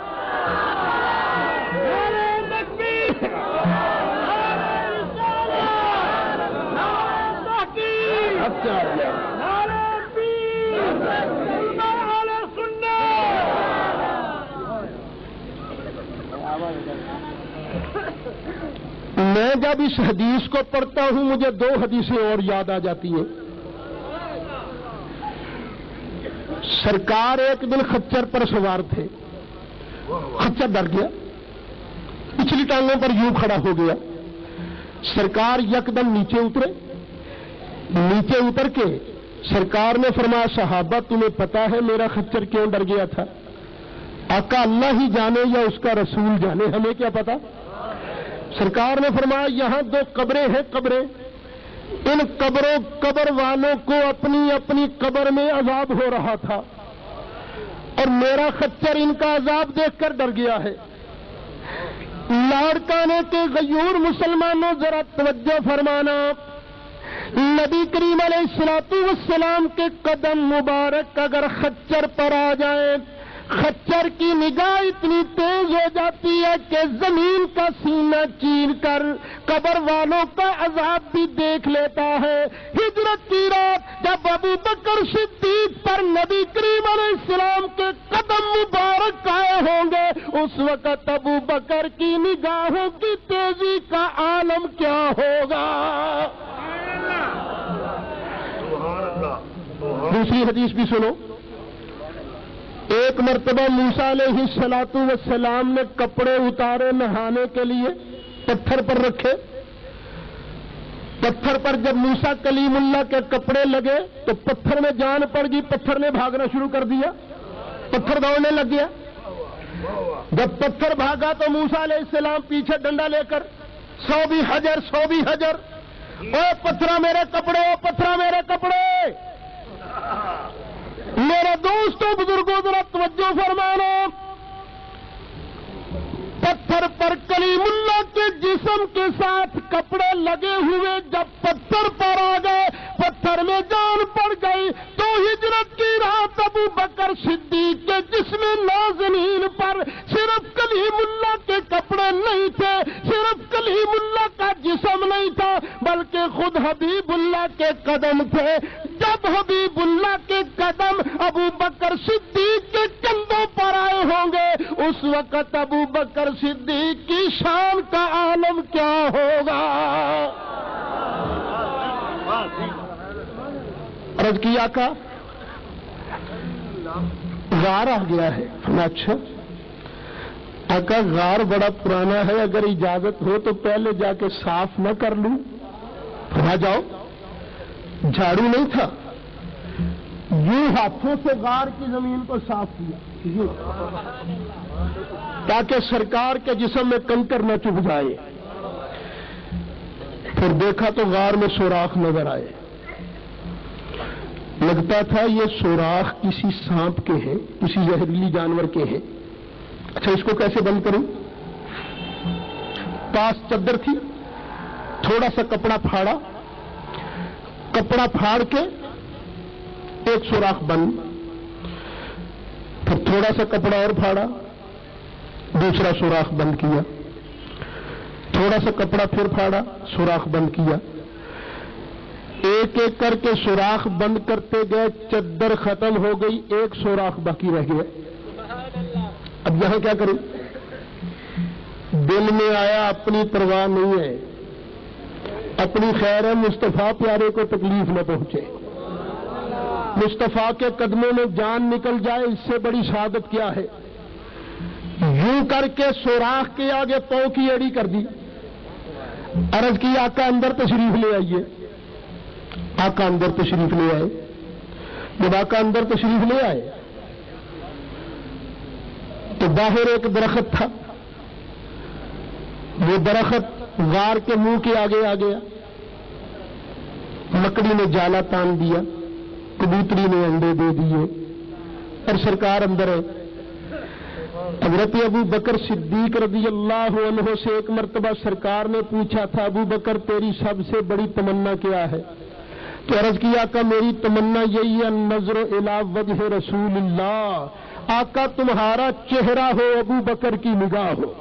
میں جب اس حدیث کو پڑھتا ہوں مجھے 2 حدیثیں اور یاد آ جاتی ہیں. سرکار ایک دن خچر پر سوار تھے، خچر ڈر گیا، پچھلی ٹانگوں پر یوں کھڑا ہو گیا، سرکار یکدم نیچے اترے، نیچے اتر کے سرکار نے فرمایا صحابہ تمہیں پتا ہے میرا خچر کیوں ڈر گیا تھا؟ آقا اللہ ہی جانے یا اس کا رسول جانے، ہمیں کیا پتا؟ سرکار نے فرمایا یہاں دو قبریں ہیں، قبریں، ان قبر والوں کو اپنی اپنی قبر میں عذاب ہو رہا تھا اور میرا خچر ان کا عذاب دیکھ کر ڈر گیا ہے۔ لاڑکانے کے غیور مسلمانوں ذرا توجہ فرمانا، نبی کریم علیہ السلام کے قدم مبارک اگر خچر پر آ جائیں، خچر کی نگاہ اتنی تیز ہو جاتی ہے کہ زمین کا سینہ چیر کر قبر والوں کا عذاب بھی دیکھ لیتا ہے۔ ہجرت کی رات جب ابو بکر صدیق پر نبی کریم علیہ السلام کے قدم مبارک آئے ہوں گے، اس وقت ابو بکر کی نگاہوں کی تیزی کا عالم کیا ہوگا؟ دوسری حدیث بھی سنو، ایک مرتبہ موسیٰ علیہ السلام نے کپڑے اتارے نہانے کے لیے، پتھر پر رکھے، پتھر پر جب موسیٰ کلیم اللہ کے کپڑے لگے تو پتھر میں جان پڑ گئی، پتھر نے بھاگنا شروع کر دیا، پتھر دوڑنے لگ گیا۔ جب پتھر بھاگا تو موسیٰ علیہ السلام پیچھے ڈنڈا لے کر سو بھی حجر، او پتھرا میرے کپڑے، او پتھرا میرے کپڑے۔ میرے دوستوں بزرگوں ذرا توجہ فرمانا، پتھر پر کلیم اللہ کے جسم کے ساتھ کپڑے لگے ہوئے جب پتھر پر آ گئے، پتھر میں جان پڑ گئی تو ہجرت کی رات ابو بکر صدیق کے جسم نازنین پر صرف کلیم اللہ کے کپڑے نہیں تھے، صرف کلیم اللہ کا جسم نہیں تھا، بلکہ خود حبیب اللہ کے قدم تھے۔ جب حبیب اللہ کے قدم ابو بکر صدیق کے کندھوں پر آئے ہوں گے، اس وقت ابو بکر صدیق کی شان کا عالم کیا ہوگا؟ عرض کی آقا غار آ گیا ہے۔ اچھا آقا غار بڑا پرانا ہے، اگر اجازت ہو تو پہلے جا کے صاف نہ کر لوں؟ فرما جاؤ۔ جھاڑو نہیں تھا، یوں ہاتھوں سے غار کی زمین کو صاف کیا تاکہ سرکار کے جسم میں کنکر نہ چبھ جائے۔ پھر دیکھا تو غار میں سوراخ نظر آئے، لگتا تھا یہ سوراخ کسی سانپ کے ہیں، کسی زہریلی جانور کے ہیں۔ اچھا اس کو کیسے بند کروں؟ پاس چادر تھی، تھوڑا سا کپڑا پھاڑا، کپڑا پھاڑ کے ایک سوراخ بند، پھر تھوڑا سا کپڑا اور پھاڑا، دوسرا سوراخ بند کیا، تھوڑا سا کپڑا پھر پھاڑا، سوراخ بند کیا، ایک ایک کر کے سوراخ بند کرتے گئے، چادر ختم ہو گئی، ایک سوراخ باقی رہ گیا۔ اب یہاں کیا کروں؟ دل میں آیا اپنی پرواہ نہیں ہے، اپنی خیر ہے، مصطفیٰ پیارے کو تکلیف نہ پہنچے، مصطفیٰ کے قدموں میں جان نکل جائے، اس سے بڑی سعادت کیا ہے۔ یوں کر کے سوراخ کے آگے پاؤں کی ایڑی کر دی، عرض کی آقا اندر تشریف لے آئیے۔ آقا اندر تشریف لے آئے۔ جب آقا اندر تشریف لے آئے تو باہر ایک درخت تھا، وہ درخت غار کے منہ کے آگے آ گیا، مکڑی نے جالا تان دیا، کبوتری نے انڈے دے دیے اور سرکار اندر ہے۔ حضرت ابو بکر صدیق رضی اللہ عنہ سے ایک مرتبہ سرکار نے پوچھا تھا ابو بکر تیری سب سے بڑی تمنا کیا ہے؟ تو عرض کیا آقا میری تمنا یہی ہے نظر الی وجہ رسول اللہ، آقا تمہارا چہرہ ہو، ابو بکر کی نگاہ ہو،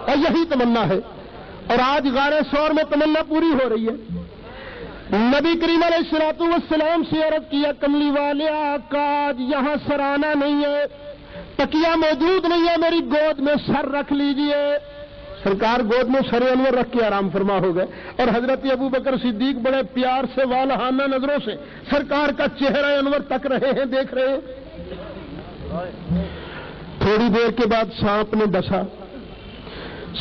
اور یہی تمنا ہے۔ اور آج غار ثور میں تمنا پوری ہو رہی ہے۔ نبی کریم علیہ السلام سے عرض کیا کملی والے آقا آج یہاں سرانا نہیں ہے، تکیہ موجود نہیں ہے، میری گود میں سر رکھ لیجئے۔ سرکار گود میں سر انور رکھ کے آرام فرما ہو گئے، اور حضرت ابو بکر صدیق بڑے پیار سے والہانہ نظروں سے سرکار کا چہرہ انور تک رہے ہیں، دیکھ رہے ہیں۔ تھوڑی دیر کے بعد سانپ نے ڈسا.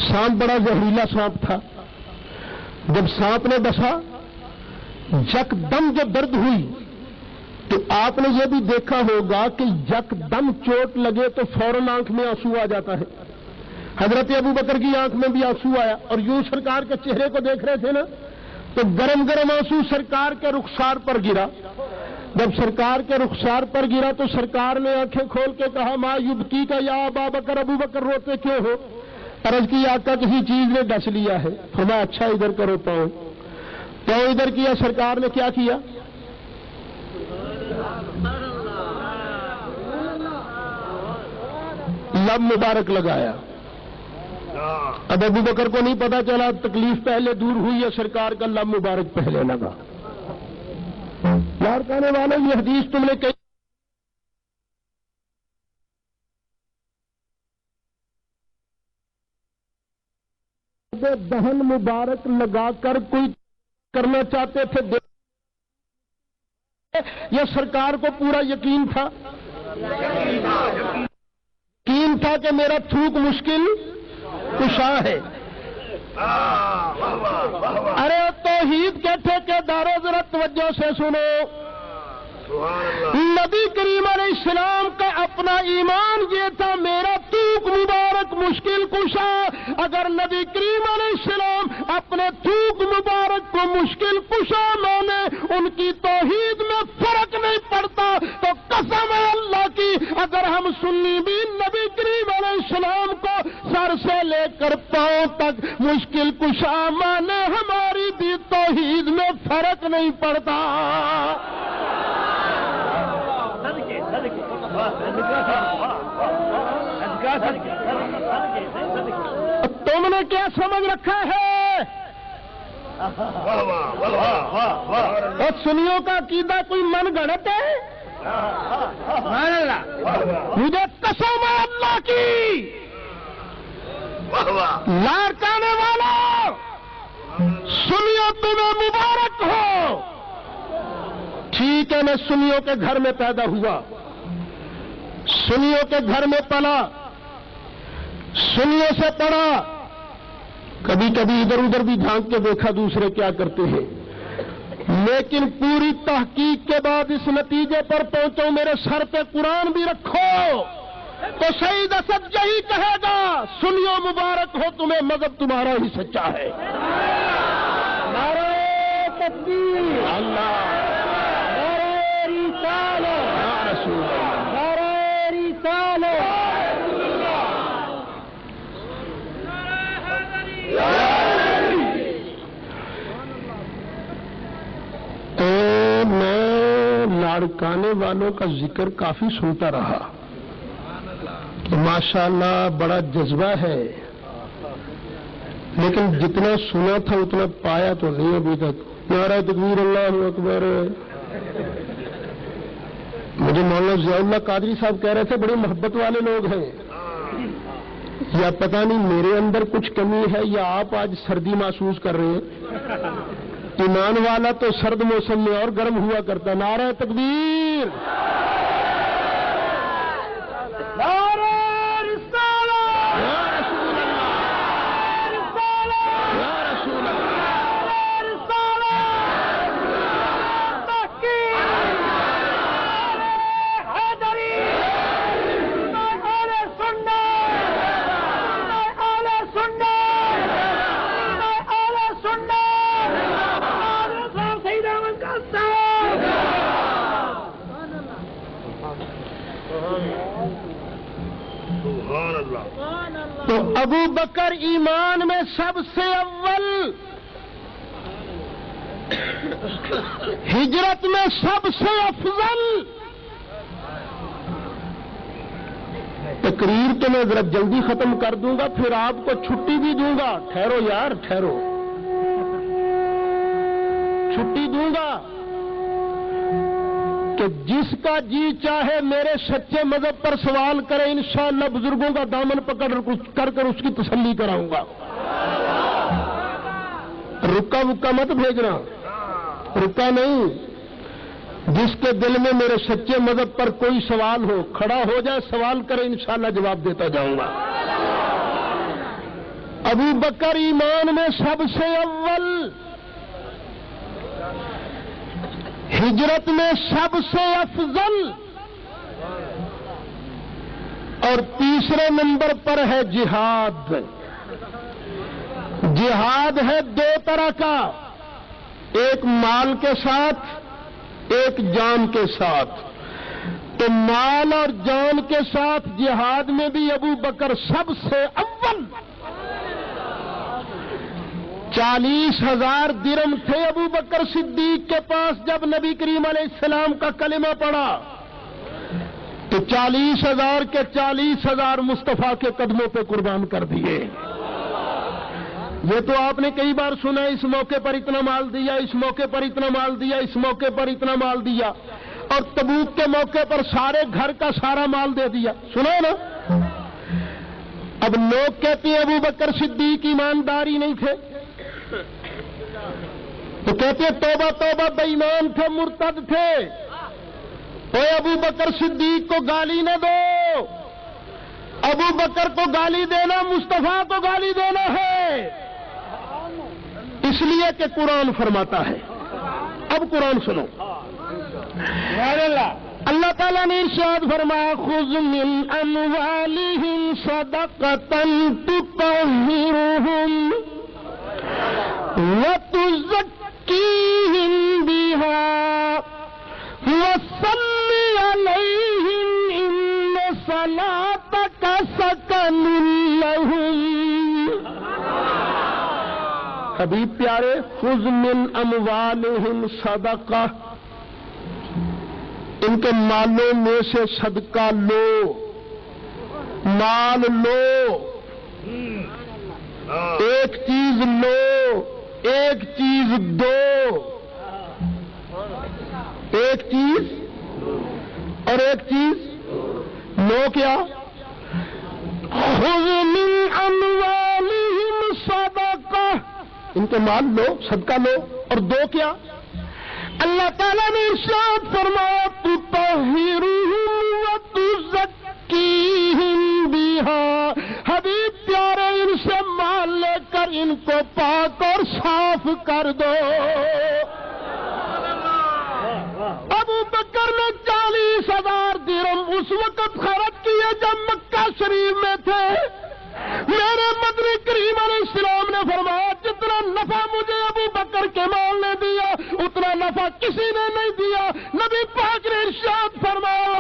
سانپ بڑا زہریلا سانپ تھا. جب سانپ نے ڈسا یک دم جو درد ہوئی تو آپ نے یہ بھی دیکھا ہوگا کہ یک دم چوٹ لگے تو فوراً آنکھ میں آنسو آ جاتا ہے. حضرت ابو بکر کی آنکھ میں بھی آنسو آیا اور یوں سرکار کے چہرے کو دیکھ رہے تھے نا تو گرم گرم آنسو سرکار کے رخسار پر گرا. جب سرکار کے رخسار پر گرا تو سرکار نے آنکھیں کھول کے کہا ما یبکی کا یا ابا بکر، ابو بکر روتے کیوں ہو؟ عرض کی آقا کسی چیز نے ڈس لیا ہے. فرمایا اچھا ادھر کرو پاؤں. پاؤں ادھر کیا. سرکار نے کیا کیا؟ لب مبارک لگایا. اب ابو بکر کو نہیں پتا چلا تکلیف پہلے دور ہوئی ہے، سرکار کا لب مبارک پہلے لگا. یار کہنے والے یہ حدیث تم نے کہی دہن مبارک لگا کر کوئی کرنا چاہتے تھے یا سرکار کو پورا یقین تھا؟ یقین تھا کہ میرا تھوک مشکل کشا ہے. ارے توحید کے ٹھیکیداروں ذرا توجہ سے سنو. نبی کریم علیہ السلام کا اپنا ایمان یہ تھا میرا تھوک مبارک مشکل کشا. اگر نبی کریم علیہ السلام اپنے تھوک مبارک کو مشکل کشا مانے ان کی توحید میں فرق نہیں پڑتا تو قسم ہے اللہ کی اگر ہم سنی بھی نبی کریم علیہ السلام کو سر سے لے کر پاؤں تک مشکل کشا مانے ہماری بھی توحید میں فرق نہیں پڑتا. تم نے کیا سمجھ رکھا ہے؟ اور سنیوں کا عقیدہ کوئی من گھڑت ہے؟ مجھے قسم ہے اللہ کی لاڑکانے والا سنیوں تمہیں مبارک ہو. ٹھیک ہے میں سنیوں کے گھر میں پیدا ہوا، سنیوں کے گھر میں پلا، سنیوں سے پڑھا، کبھی کبھی ادھر ادھر بھی جھانک کے دیکھا دوسرے کیا کرتے ہیں، لیکن پوری تحقیق کے بعد اس نتیجے پر پہنچا میرے سر پہ قرآن بھی رکھو تو سعید اسد یہی کہے گا سنیوں مبارک ہو تمہیں مذہب تمہارا ہی سچا ہے. نعرہ تکبیر اللہ، نعرہ رسالت یا رسول اللہ، نعرہ رسالت. تو میں لاڑکانے والوں کا ذکر کافی سنتا رہا کہ ماشاءاللہ بڑا جذبہ ہے، لیکن جتنا سنا تھا اتنا پایا تو نہیں ابھی تک. نعرہ تکبیر اللہ اکبر. مجھے مولانا ضیاء اللہ قادری صاحب کہہ رہے تھے بڑے محبت والے لوگ ہیں، یا پتہ نہیں میرے اندر کچھ کمی ہے یا آپ آج سردی محسوس کر رہے ہیں. ایمان والا تو سرد موسم میں اور گرم ہوا کرتا. نعرہ تکبیر، نعرہ رسالت یا رسول اللہ، رسالت یا رسول اللہ، رسالت تحقیق حیدری اہل سنت، اہل سنت، اہل سنت. تو ابو بکر ایمان میں سب سے اول، ہجرت میں سب سے افضل. تقریر تو میں ذرا جلدی ختم کر دوں گا پھر آپ کو چھٹی بھی دوں گا. ٹھہرو یار ٹھہرو، چھٹی دوں گا کہ جس کا جی چاہے میرے سچے مذہب پر سوال کرے انشاءاللہ بزرگوں کا دامن پکڑ کر اس کی تسلی کراؤں گا. رکا وکا مت بھیجنا، رکا نہیں. جس کے دل میں میرے سچے مذہب پر کوئی سوال ہو کھڑا ہو جائے، سوال کرے، انشاءاللہ جواب دیتا جاؤں گا۔ ابو بکر ایمان میں سب سے اول، ہجرت میں سب سے افضل، اور تیسرے نمبر پر ہے جہاد۔ جہاد ہے دو طرح کا، ایک مال کے ساتھ، ایک جان کے ساتھ۔ تو مال اور جان کے ساتھ جہاد میں بھی ابو بکر سب سے اول۔ 40,000 درم تھے ابو بکر صدیق کے پاس جب نبی کریم علیہ السلام کا کلمہ پڑھا، تو 40,000 کے 40,000 مصطفیٰ کے قدموں پہ قربان کر دیے۔ یہ تو آپ نے کئی بار سنا، اس موقع پر اتنا مال دیا، اس موقع پر اتنا مال دیا، اس موقع پر اتنا مال دیا، اور تبوک کے موقع پر سارے گھر کا سارا مال دے دیا، سنا نا؟ اب لوگ کہتے ہیں ابو بکر صدیق ایمانداری نہیں تھے، تو کہتے ہیں توبہ توبہ بے ایمان تھے، مرتد تھے۔ اے ابو بکر صدیق کو گالی نہ دو، ابو بکر کو گالی دینا مصطفیٰ کو گالی دینا ہے، اس لیے کہ قرآن فرماتا ہے۔ اب قرآن سنو، اللہ تعالیٰ نے ارشاد فرمایا خذ من اموالہم صدقۃ تطہرہم وتزکیہم بہا وصل علیہم ان صلاتک سکن لہم۔ حبیب پیارے، خذ من اموالہم صدقہ، ان کے مالوں میں سے صدقہ لو، مال لو، ایک چیز لو، ایک چیز دو، ایک چیز اور ایک چیز لو۔ کیا؟ خذ من اموالہم صدقہ، ان کے مال لو، صدقہ لو، اور دو کیا؟ اللہ تعالیٰ نے ارشاد فرمایا تطہرہم وتزکیہم بہا، حبیب پیارے ان سے مال لے کر ان کو پاک اور صاف کر دو۔ ابو بکر نے 40,000 درہم اس وقت خرچ کیے جب مکہ شریف میں تھے۔ میرے مدنی کریم علیہ السلام نے فرمایا جتنا نفع مجھے ابو بکر کے مال نے دیا اتنا نفع کسی نے نہیں دیا۔ نبی پاک نے ارشاد فرمایا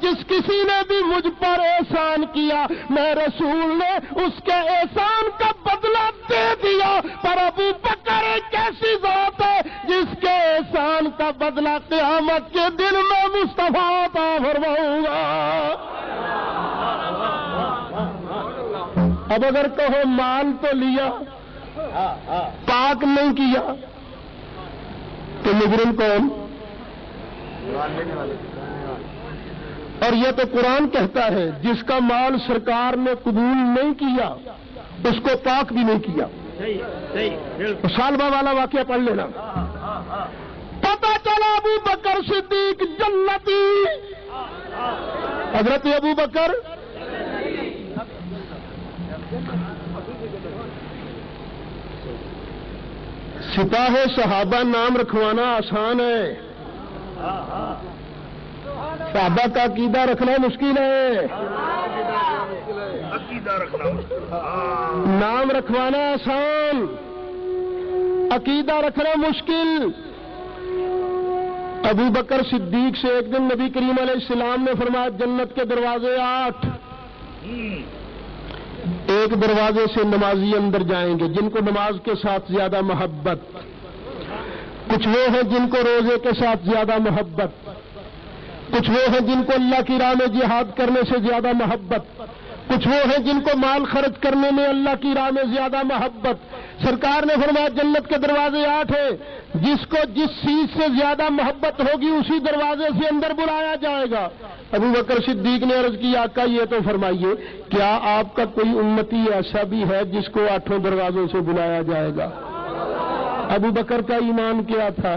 جس کسی نے بھی مجھ پر احسان کیا میں رسول نے اس کے احسان کا بدلہ دے دیا، پر ابو بکر ایک ایسی ذات ہے جس کے احسان کا بدلہ قیامت کے دن میں مصطفیٰ عطا فرماؤں گا۔ اب اگر کہو مال تو لیا پاک نہیں کیا تو مجرم کون؟ اور یہ تو قرآن کہتا ہے جس کا مال سرکار نے قبول نہیں کیا اس کو پاک بھی نہیں کیا۔ سالبہ والا واقعہ پڑھ لینا، پتہ چلا ابو بکر صدیق جنتی۔ حضرت ابو بکر سپاہ صحابہ نام رکھوانا آسان ہے، صحابہ کا عقیدہ رکھنا مشکل ہے۔ نام رکھوانا آسان، عقیدہ رکھنا مشکل۔ ابو بکر صدیق سے ایک دن نبی کریم علیہ السلام نے فرمایا جنت کے دروازے 8، ایک دروازے سے نمازی اندر جائیں گے جن کو نماز کے ساتھ زیادہ محبت، کچھ وہ ہیں جن کو روزے کے ساتھ زیادہ محبت، کچھ وہ ہیں جن کو اللہ کی راہ میں جہاد کرنے سے زیادہ محبت، کچھ وہ ہیں جن کو مال خرچ کرنے میں اللہ کی راہ میں زیادہ محبت۔ سرکار نے فرمایا جنت کے دروازے 8 ہیں، جس کو جس چیز سے زیادہ محبت ہوگی اسی دروازے سے اندر بلایا جائے گا۔ ابو بکر صدیق نے عرض کی آقا یہ تو فرمائیے کیا آپ کا کوئی امتی ایسا بھی ہے جس کو 8 دروازوں سے بلایا جائے گا؟ ابو بکر کا ایمان کیا تھا؟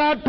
8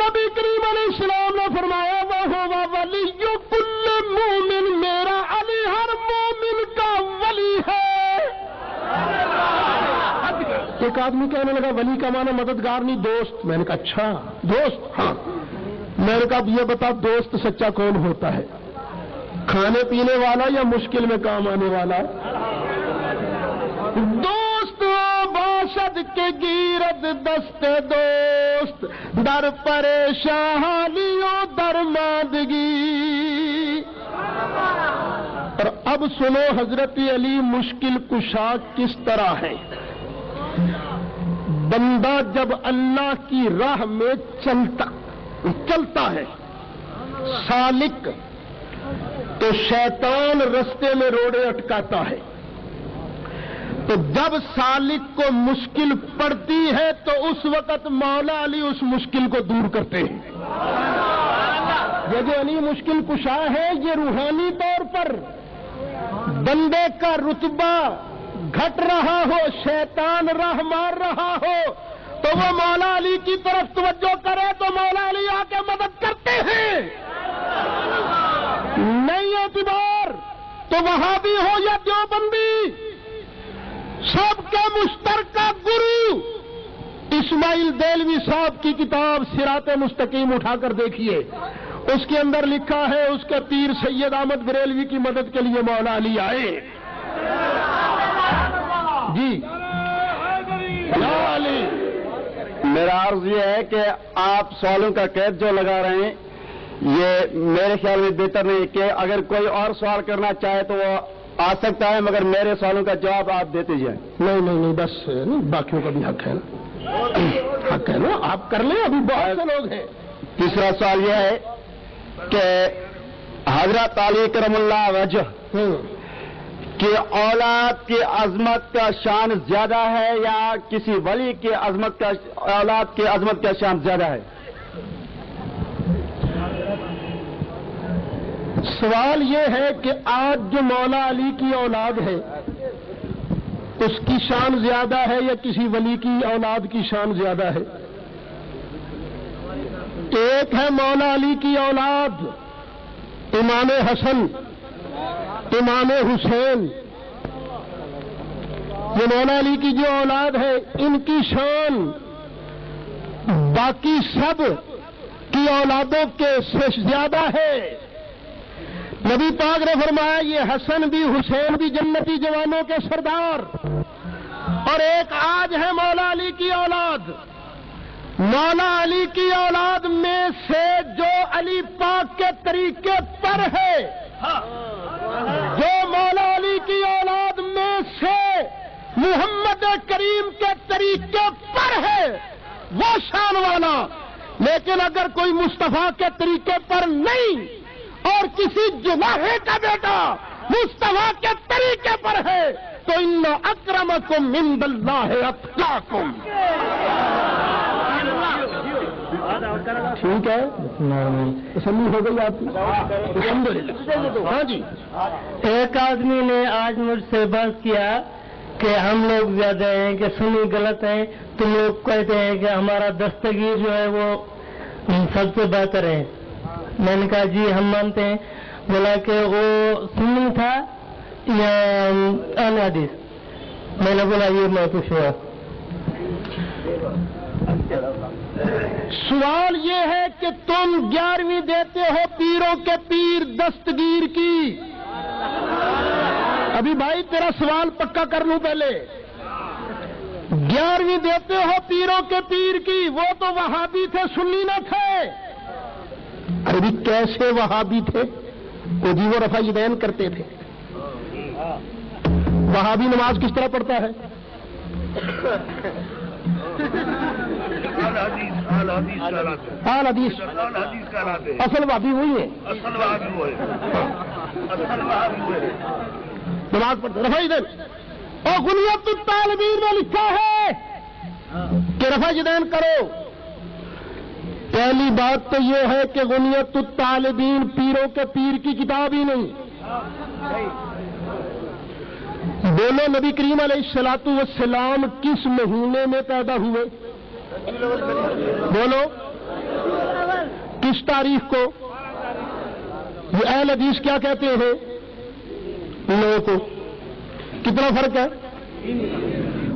نبی کریم علیہ السلام نے فرمایا وہ ولی کل مومن، میرا علی ہر مومن کا ولی ہے۔ ایک آدمی کہنے لگا ولی کا معنی مددگار نہیں دوست۔ میں نے کہا اچھا دوست، ہاں۔ میں نے کہا یہ بتا دوست سچا کون ہوتا ہے، کھانے پینے والا یا مشکل میں کام آنے والا؟ دوست باشد کے گیرد دست دوست، در پریشانیوں درماندگی۔ اور اب سنو حضرت علی مشکل کشا کس طرح ہے۔ بندہ جب اللہ کی راہ میں چلتا ہے سالک، تو شیطان رستے میں روڑے اٹکاتا ہے، تو جب سالک کو مشکل پڑتی ہے تو اس وقت مولا علی اس مشکل کو دور کرتے ہیں۔ یہ جو علی مشکل کشا ہے، یہ روحانی طور پر بندے کا رتبہ گھٹ رہا ہو، شیطان راہ مار رہا ہو، تو وہ مولا علی کی طرف توجہ کرے تو مولا علی آ کے مدد کرتے ہیں۔ نہیں اعتبار تو وہاں بھی ہو یا دیوبندی، سب کے مشترکہ گرو اسماعیل دہلوی صاحب کی کتاب صراط مستقیم اٹھا کر دیکھیے، اس کے اندر لکھا ہے اس کے پیر سید احمد بریلوی کی مدد کے لیے مولا علی آئے۔ جی مولا علی۔ میرا عرض یہ ہے کہ آپ سوالوں کا قید جو لگا رہے ہیں یہ میرے خیال میں بہتر نہیں، کہ اگر کوئی اور سوال کرنا چاہے تو وہ آ سکتا ہے، مگر میرے سوالوں کا جواب آپ دیتے جائیں۔ نہیں بس باقیوں کا بھی حق ہے نا، حق ہے نا، آپ کر لیں، ابھی بہت سے لوگ ہیں۔ تیسرا سوال یہ ہے کہ حضرت علی کرم اللہ وجہ کہ اولاد کی عظمت کا شان زیادہ ہے یا کسی ولی کی عظمت کا، اولاد کی عظمت کا شان زیادہ ہے؟ سوال یہ ہے کہ آج جو مولا علی کی اولاد ہے اس کی شان زیادہ ہے یا کسی ولی کی اولاد کی شان زیادہ ہے؟ ایک ہے مولا علی کی اولاد، امام حسن، امام حسین، یہ مولا علی کی جو اولاد ہے ان کی شان باقی سب کی اولادوں کے سے زیادہ ہے۔ نبی پاک نے فرمایا یہ حسن بھی حسین بھی جنتی جوانوں کے سردار۔ اور ایک آج ہے مولا علی کی اولاد، مولا علی کی اولاد میں سے جو علی پاک کے طریقے پر ہے، جو مولا علی کی اولاد میں سے محمد کریم کے طریقے پر ہے وہ شان والا، لیکن اگر کوئی مصطفیٰ کے طریقے پر نہیں اور کسی جناحے کا بیٹا مصطفیٰ کے طریقے پر ہے تو ان اکرمکم عند اللہ اتقاکم۔ ٹھیک ہے، تسلی ہو گئی آپ کی؟ الحمدللہ۔ ہاں جی، ایک آدمی نے آج مجھ سے بحث کیا کہ ہم لوگ زیادہ ہیں کہ سنی غلط ہیں، تم لوگ کہتے ہیں کہ ہمارا دستگیر جو ہے وہ سب سے بہتر ہے۔ میں نے کہا جی ہم مانتے ہیں۔ بولا کہ وہ سنی تھا یا اہل حدیث؟ میں نے بولا یہ میں پوچھوں۔ سوال یہ ہے کہ تم 11ویں دیتے ہو پیروں کے پیر دستگیر کی۔ ابھی بھائی تیرا سوال پکا کر لوں پہلے۔ 11ویں دیتے ہو پیروں کے پیر کی، وہ تو وہابی تھے، سنی نہ تھے۔ ارے بھی کیسے وہابی تھے؟ وہ جی وہ رفع یدین کرتے تھے۔ وہابی نماز کس طرح پڑھتا ہے؟ آل حدیث اصل وہابی وہی ہے، نماز پڑھتے رفع یدین۔ اور غنیت الطالبین میں لکھا ہے کہ رفع یدین کرو۔ پہلی بات تو یہ ہے کہ غنیت الطالبین پیروں کے پیر کی کتاب ہی نہیں۔ بولو نبی کریم علیہ الصلوۃ والسلام کس مہینے میں پیدا ہوئے؟ بولو کس تاریخ کو؟ یہ اہل حدیث کیا کہتے ہیں ان لوگوں کو؟ کتنا فرق ہے؟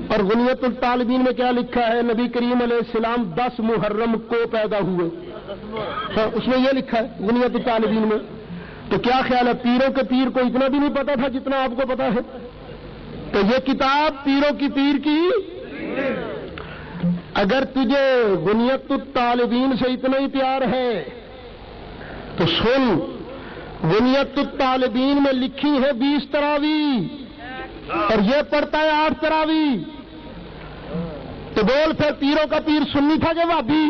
اور غنیت الطالبین میں کیا لکھا ہے؟ نبی کریم علیہ السلام 10 محرم کو پیدا ہوئے، اس میں یہ لکھا ہے غنیت الطالبین میں۔ تو کیا خیال ہے پیروں کے پیر کو اتنا بھی نہیں پتا تھا جتنا آپ کو پتا ہے؟ تو یہ کتاب پیروں کی پیر کی، اگر تجھے غنیت الطالبین سے اتنا ہی پیار ہے تو سن، غنیت الطالبین میں لکھی ہے 20 تراویح اور یہ پڑھتا ہے 8 تراویح، تو بول پھر پیروں کا پیر سنی تھا کہ وہابی؟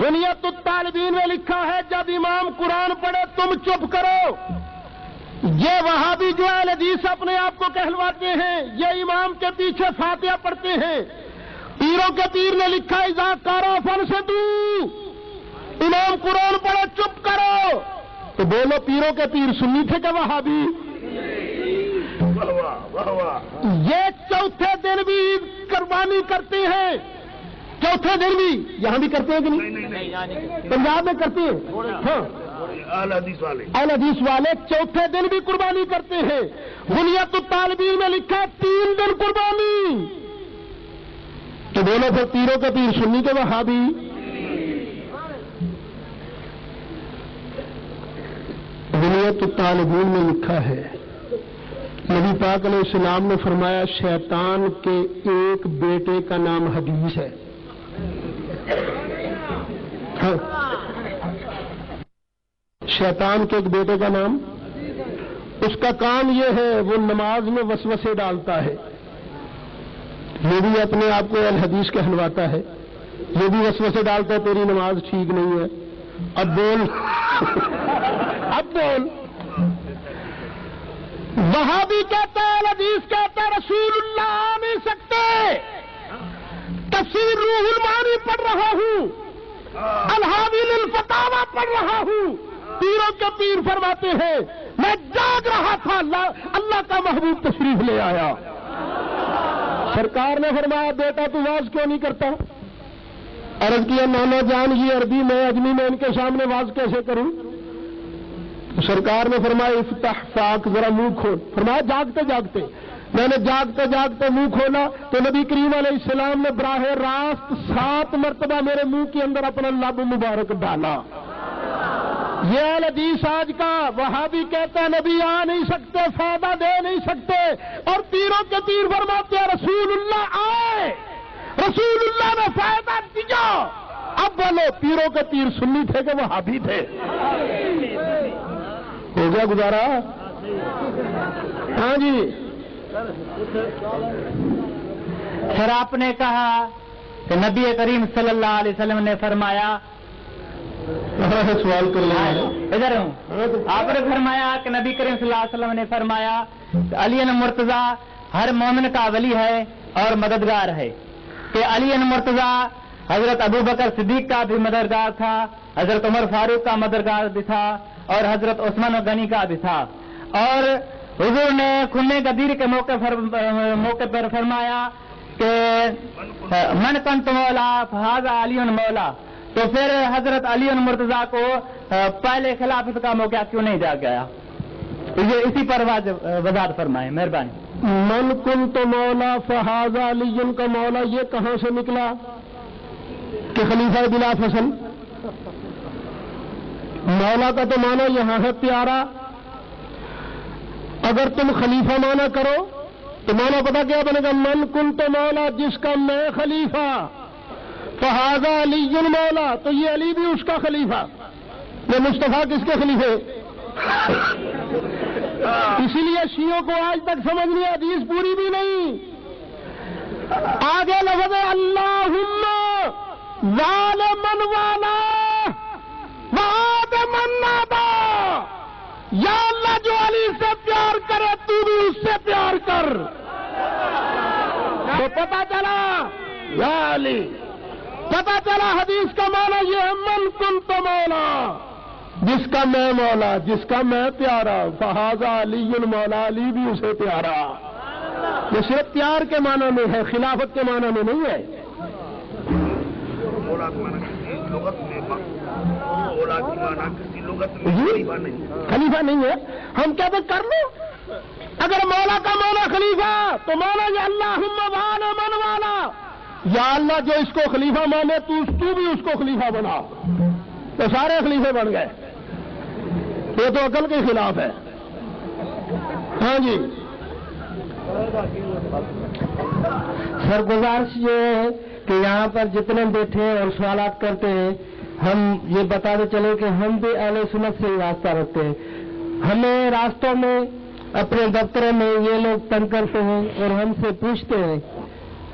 غنیت الطالبین میں لکھا ہے جب امام قرآن پڑھے تم چپ کرو۔ یہ وہابی جو اہل حدیث اپنے آپ کو کہلواتے ہیں یہ امام کے پیچھے فاتحہ پڑھتے ہیں، پیروں کے پیر نے لکھا اذا قرأ فانصتوا، امام قرآن پڑھے چپ کرو۔ تو بولو پیروں کے پیر سنی تھے کہ وہابی؟ یہ چوتھے دن بھی قربانی کرتے ہیں، چوتھے دن بھی یہاں بھی کرتے ہیں کہ نہیں؟ پنجاب میں کرتے ہیں، ہاں اہل حدیث والے چوتھے دن بھی قربانی کرتے ہیں۔ غنیت الطالبین میں لکھا ہے 3 دن قربانی۔ تو بولو پھر پیروں کے پیر سنی کے وہابی؟ غنیت الطالبین میں لکھا ہے نبی پاک علیہ السلام نے فرمایا شیطان کے ایک بیٹے کا نام حدیث ہے۔ شیطان کے ایک بیٹے کا نام، اس کا کام یہ ہے وہ نماز میں وسوسے ڈالتا ہے، یہ بھی اپنے آپ کو الحدیث کہلواتا ہے، یہ بھی وسوسے ڈالتا ہے تیری نماز ٹھیک نہیں ہے، اب بول اب بول۔ وہابی کہتا ہے الحدیث کہتا ہے رسول اللہ آ نہیں سکتے، تفسیر روح المعانی پڑھ رہا ہوں، الحاوی للفتاوی پڑھ رہا ہوں، پیروں کے پیر فرماتے ہیں میں جاگ رہا تھا اللہ کا محبوب تشریف لے آیا۔ سرکار نے فرمایا بیٹا تو واز کیوں نہیں کرتا؟ عرض کیا نانا جان یہ عربی میں اجمی میں ان کے سامنے واز کیسے کروں؟ سرکار نے فرمایا افتح فاک، ذرا منہ کھول۔ فرمایا جاگتے جاگتے، میں نے جاگتے جاگتے منہ کھولا تو نبی کریم علیہ السلام نے براہ راست 7 مرتبہ میرے منہ کے اندر اپنا لب مبارک ڈالا۔ یہ اہل حدیث آج کا وہابی کہتا ہے نبی آ نہیں سکتے، فائدہ دے نہیں سکتے، اور پیروں کے پیر فرماتے ہیں رسول اللہ آئے، رسول اللہ نے فائدہ دیا۔ اب بولو پیروں کے پیر سنی تھے کہ وہابی تھے؟ ہو گیا گزارا؟ ہاں جی۔ پھر آپ نے کہا کہ نبی کریم صلی اللہ علیہ وسلم نے فرمایا، سوال کر لیں ادھر ہوں، آپ نے فرمایا کہ نبی کریم صلی اللہ علیہ وسلم نے فرمایا علی مرتضیٰ ہر مومن کا ولی ہے اور مددگار ہے، کہ علی مرتضیٰ حضرت ابو بکر صدیق کا بھی مددگار تھا، حضرت عمر فاروق کا مددگار بھی تھا، اور حضرت عثمان غنی کا بھی تھا۔ اور حضور نے کھلنے غدیر کے موقع پر فرمایا کہ من کنت مولا فہذا علی مولا، تو پھر حضرت علی مرتضیٰ کو پہلے خلافت کا موقع کیوں نہیں دیا گیا؟ یہ اسی پر وضاحت فرمائیں مہربانی۔ من کنت مولا فہذا علی کا مولا یہ کہاں سے نکلا کہ خلیفہ بلا فصل؟ مولا کا تو معنی یہاں ہے پیارا، اگر تم خلیفہ مانا کرو تو مانا پتا کیا بنے گا؟ من کنت مولا جس کا میں خلیفہ، فہذا علی مولا تو یہ علی بھی اس کا خلیفہ، یہ مصطفیٰ کس کے خلیفے؟ اسی لیے شیعوں کو آج تک سمجھ نہیں، حدیث پوری بھی نہیں۔ آگے لفظ اللہم وال من والا وعاد من نابا، یا اللہ جو علی سے پیار کرے تو بھی اس سے پیار کر۔ تو پتا چلا یا علی، پتا چلا حدیث کا معنی یہ ہے من کنت مولا، جس کا میں مولا، جس کا میں پیارا، فہذا علی مولا، علی بھی اسے پیارا۔ یہ صرف پیار کے معنی میں ہے، خلافت کے معنی میں نہیں ہے۔ اولاد مانا کسی لغت میں اولاد مانا کسی لغت میں خلیفہ نہیں، خلیفہ نہیں ہے. ہم کہتے کر لو. اگر مولا کا مولا خلیفہ تو مولا یا اللہم والا من والا، یا اللہ جو اس کو خلیفہ مانے تو بھی اس کو خلیفہ بنا، تو سارے خلیفے بن گئے. یہ تو عقل کے خلاف ہے. ہاں جی سر گزارش یہ ہے کہ یہاں پر جتنے بیٹھے ہیں اور سوالات کرتے ہیں، ہم یہ بتاتے چلے کہ ہم بھی اہل سنت سے واسطہ رکھتے ہیں. ہمیں راستوں میں اپنے دفتروں میں یہ لوگ تنگ کرتے ہیں اور ہم سے پوچھتے ہیں.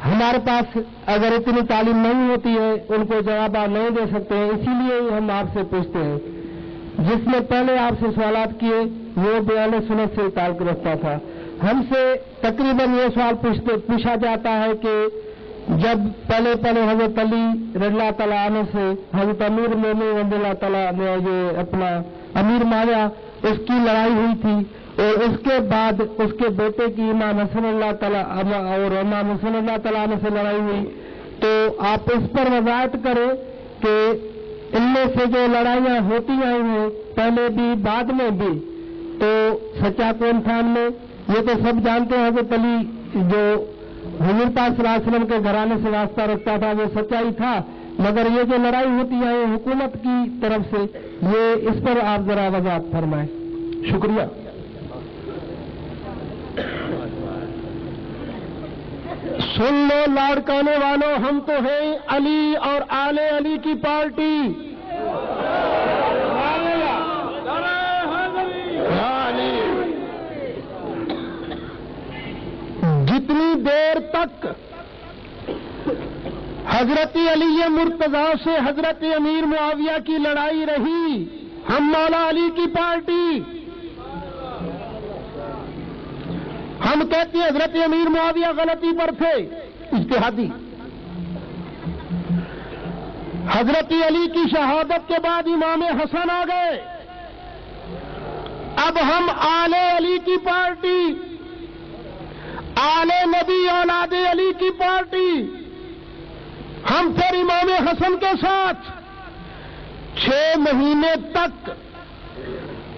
ہمارے پاس اگر اتنی تعلیم نہیں ہوتی ہے ان کو جواب آپ نہیں دے سکتے ہیں، اسی لیے ہم آپ سے پوچھتے ہیں. جس نے پہلے آپ سے سوالات کیے وہ بھی اہل سنت سے تعلق رکھتا تھا. ہم سے تقریباً یہ سوال پوچھا جاتا ہے کہ جب پہلے حضرت علی رضی اللہ تعالیٰ عنہ سے حضرت امیر مومنین رضی اللہ تعالیٰ نے یہ اپنا امیر مایا، اس کی لڑائی ہوئی تھی، اور اس کے بعد اس کے بیٹے کی امام حسن اللہ تعالیٰ اور امام حسن اللہ تعالیٰ عنہ سے لڑائی ہوئی. تو آپ اس پر وضاحت کریں کہ ان میں سے جو لڑائیاں ہوتی آئی ہیں پہلے بھی بعد میں بھی، تو سچا کون تھا ان میں؟ یہ تو سب جانتے ہیں حضرت علی جو حضور پاک صلی اللہ علیہ وسلم کے گھرانے سے واسطہ رکھتا تھا وہ سچائی تھا، مگر یہ جو لڑائی ہوتی ہے حکومت کی طرف سے، یہ اس پر آپ ذرا وضاحت فرمائیں. شکریہ. سن لو لاڑکانے والوں، ہم تو ہیں علی اور آل علی کی پارٹی. جتنی دیر تک حضرت علی مرتضیٰ سے حضرت امیر معاویہ کی لڑائی رہی، ہم مولا علی کی پارٹی. ہم کہتے ہیں حضرت امیر معاویہ غلطی پر تھے اجتہادی. حضرت علی کی شہادت کے بعد امام حسن آ گئے. اب ہم آل علی کی پارٹی، آل نبی اولاد علی کی پارٹی. ہم پھر امام حسن کے ساتھ 6 مہینے تک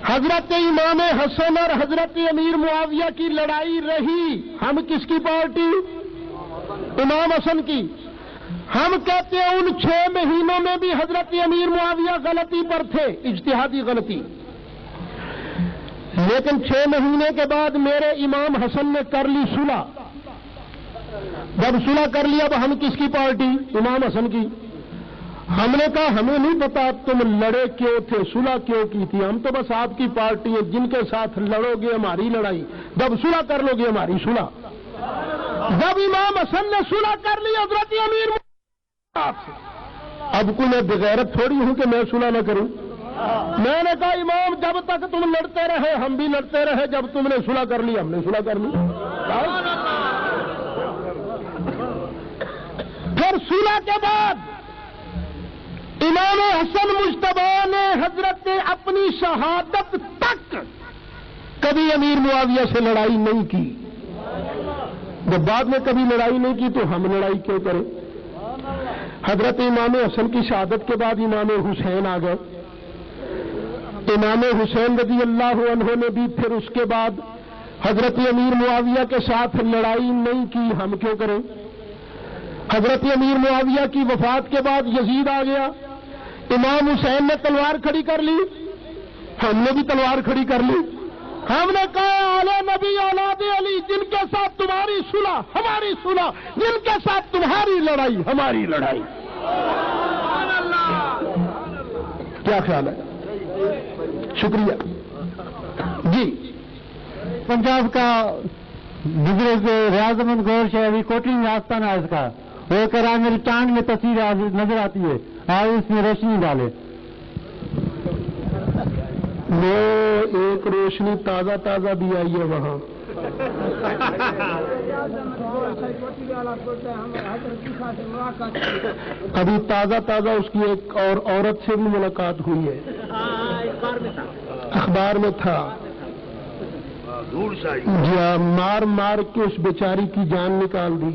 حضرت امام حسن اور حضرت امیر معاویہ کی لڑائی رہی. ہم کس کی پارٹی؟ امام حسن کی. ہم کہتے ہیں ان 6 مہینوں میں بھی حضرت امیر معاویہ غلطی پر تھے، اجتہادی غلطی. لیکن 6 مہینے کے بعد میرے امام حسن نے کر لی صلح. جب صلح کر لی اب ہم کس کی پارٹی؟ امام حسن کی. ہم نے کہا ہمیں نہیں پتا تم لڑے کیوں تھے، صلح کیوں کی تھی، ہم تو بس آپ کی پارٹی ہے، جن کے ساتھ لڑو گے ہماری لڑائی، جب صلح کر لو گے ہماری صلح. جب امام حسن نے صلح کر لی حضرت امیر، اب کوئی میں بغیرت تھوڑی ہوں کہ میں صلح نہ کروں. میں نے کہا امام جب تک تم لڑتے رہے ہم بھی لڑتے رہے، جب تم نے صلح کر لی ہم نے صلح کر لی. پھر صلح کے بعد امام حسن مجتبی نے حضرت اپنی شہادت تک کبھی امیر معاویہ سے لڑائی نہیں کی. جب بعد میں کبھی لڑائی نہیں کی تو ہم لڑائی کیوں کریں؟ حضرت امام حسن کی شہادت کے بعد امام حسین آ گئے. امام حسین رضی اللہ عنہ نے بھی پھر اس کے بعد حضرت امیر معاویہ کے ساتھ لڑائی نہیں کی، ہم کیوں کریں؟ حضرت امیر معاویہ کی وفات کے بعد یزید آ گیا. امام حسین نے تلوار کھڑی کر لی، ہم نے بھی تلوار کھڑی کر لی. ہم نے کہا آل نبی اولاد علی، جن کے ساتھ تمہاری صلح ہماری صلح، جن کے ساتھ تمہاری لڑائی ہماری لڑائی. کیا خیال ہے؟ شکریہ جی. پنجاب کا بزرگ ریاض احمد گور شہری کوٹلی میں آستانہ ہے اس کا، وہ کہہ رہا میری چاند میں تصویر نظر آتی ہے، آج اس میں روشنی ڈالے. وہ ایک روشنی تازہ تازہ بھی آئی ہے وہاں. ابھی تازہ تازہ اس کی ایک اور عورت سے بھی ملاقات ہوئی ہے، اخبار میں تھا. جی مار مار کے اس بیچاری کی جان نکال دی.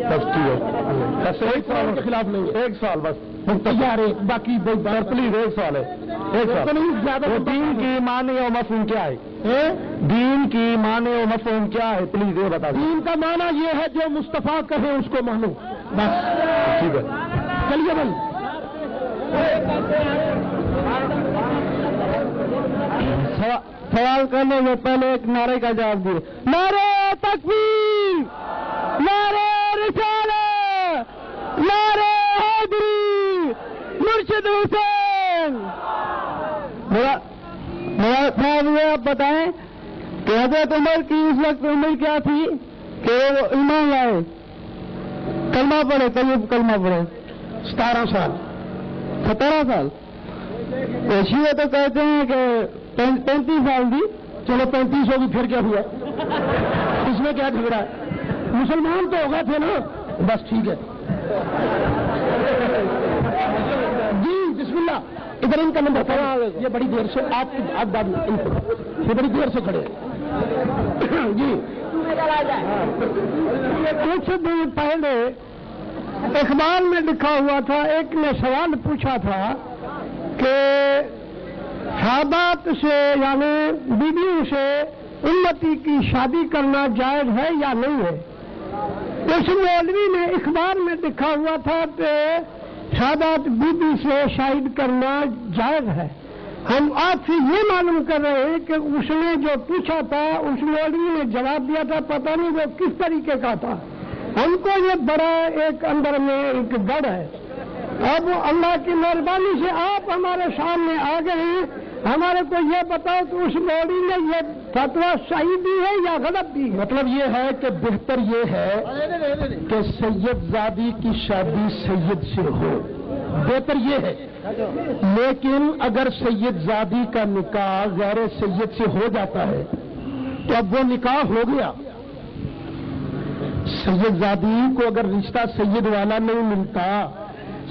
بس ٹھیک ہے، ایک سوال کے خلاف نہیں، ایک سوال بس تیار ہے، باقی پلیز ایک سوال ہے، ایک سوال زیادہ۔ دین کی معنی اور مفہوم کیا ہے؟ دین کی معنی اور مفہوم کیا ہے؟ پلیز یہ بتا دیں۔ دین کا معنی یہ ہے جو مصطفیٰ کہے اس کو مانو، بس ٹھیک ہے، چلیے بھائی۔ سوال کرنے میں پہلے ایک نعرے کا جواب دیے، نعرے تکبیر، نعرے رسالت، نعرے حیدری، مرشد حسین۔ میرا آپ بتائیں کہ حضرت عمر کی اس وقت عمر کیا تھی کہ وہ ایمان لائے، کلمہ پڑھے، کلمہ پڑھے؟ 17 سال، 17 سال۔ شیعہ تو کہتے ہیں کہ 35 سال دی، چلو 35 ہوگی، پھر کیا ہوا؟ اس میں کیا جھگڑا ہے؟ مسلمان تو ہو گئے تھے نا، بس ٹھیک ہے جی۔ بسم اللہ، ادھر ان کا نمبر کرا، یہ بڑی دیر سے آپ بعد میں یہ بڑی دیر سے کھڑے ہیں جی۔ کچھ دن پہلے اخبار میں لکھا ہوا تھا، ایک نے سوال پوچھا تھا کہ صحابات سے یعنی بیویوں سے امتی کی شادی کرنا جائز ہے یا نہیں ہے؟ اس مولوی نے اخبار میں لکھا ہوا تھا کہ صحابات بیوی سے شادی کرنا جائز ہے۔ ہم آپ سے یہ معلوم کر رہے ہیں کہ اس نے جو پوچھا تھا اس مولوی نے جواب دیا تھا، پتہ نہیں وہ کس طریقے کا تھا۔ ہم کو یہ بڑا ایک اندر میں ایک ڈر ہے۔ اب اللہ کی مہربانی سے آپ ہمارے سامنے آ گئے ہیں، ہمارے کو یہ بتاؤ کہ اس مولوی نے یہ فتویٰ صحیح دی ہے یا غلط دی ہے؟ مطلب یہ ہے کہ بہتر یہ ہے کہ سید زادی کی شادی سید سے ہو، بہتر یہ ہے۔ لیکن اگر سید زادی کا نکاح غیر سید سے ہو جاتا ہے تو اب وہ نکاح ہو گیا۔ سید زادی کو اگر رشتہ سید والا نہیں ملتا،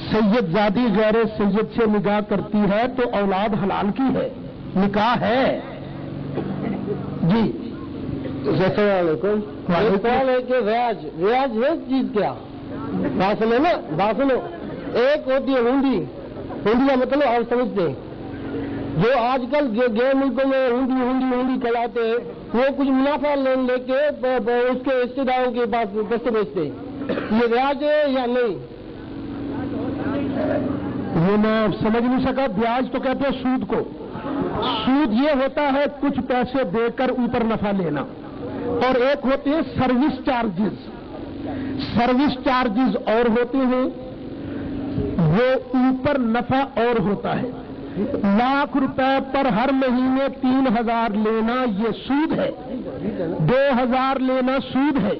سید زادی غیر سید سے نکاح کرتی ہے تو اولاد حلال کی ہے، نکاح ہے جی۔ السلام علیکم۔ سوال ہے کہ ریاض ہے چیز کیا؟ بات سنو نا، بات سنو۔ ایک ہوتی ہے ہنڈی، ہنڈی کا مطلب آپ سمجھتے ہیں، جو آج کل غیر ملکوں میں ہنڈی کہلاتے ہیں، وہ کچھ منافع لے کے اس کے رشتے داروں کے پاس پیسے بیچتے ہیں، یہ ریاض ہے یا نہیں؟ یہ میں سمجھ نہیں سکا۔ بیاج تو کہتے ہیں سود کو، سود یہ ہوتا ہے کچھ پیسے دے کر اوپر نفع لینا، اور ایک ہوتے ہیں سروس چارجز۔ سروس چارجز اور ہوتے ہیں، وہ اوپر نفع اور ہوتا ہے۔ لاکھ روپے پر ہر مہینے 3000 لینا یہ سود ہے، 2000 لینا سود ہے،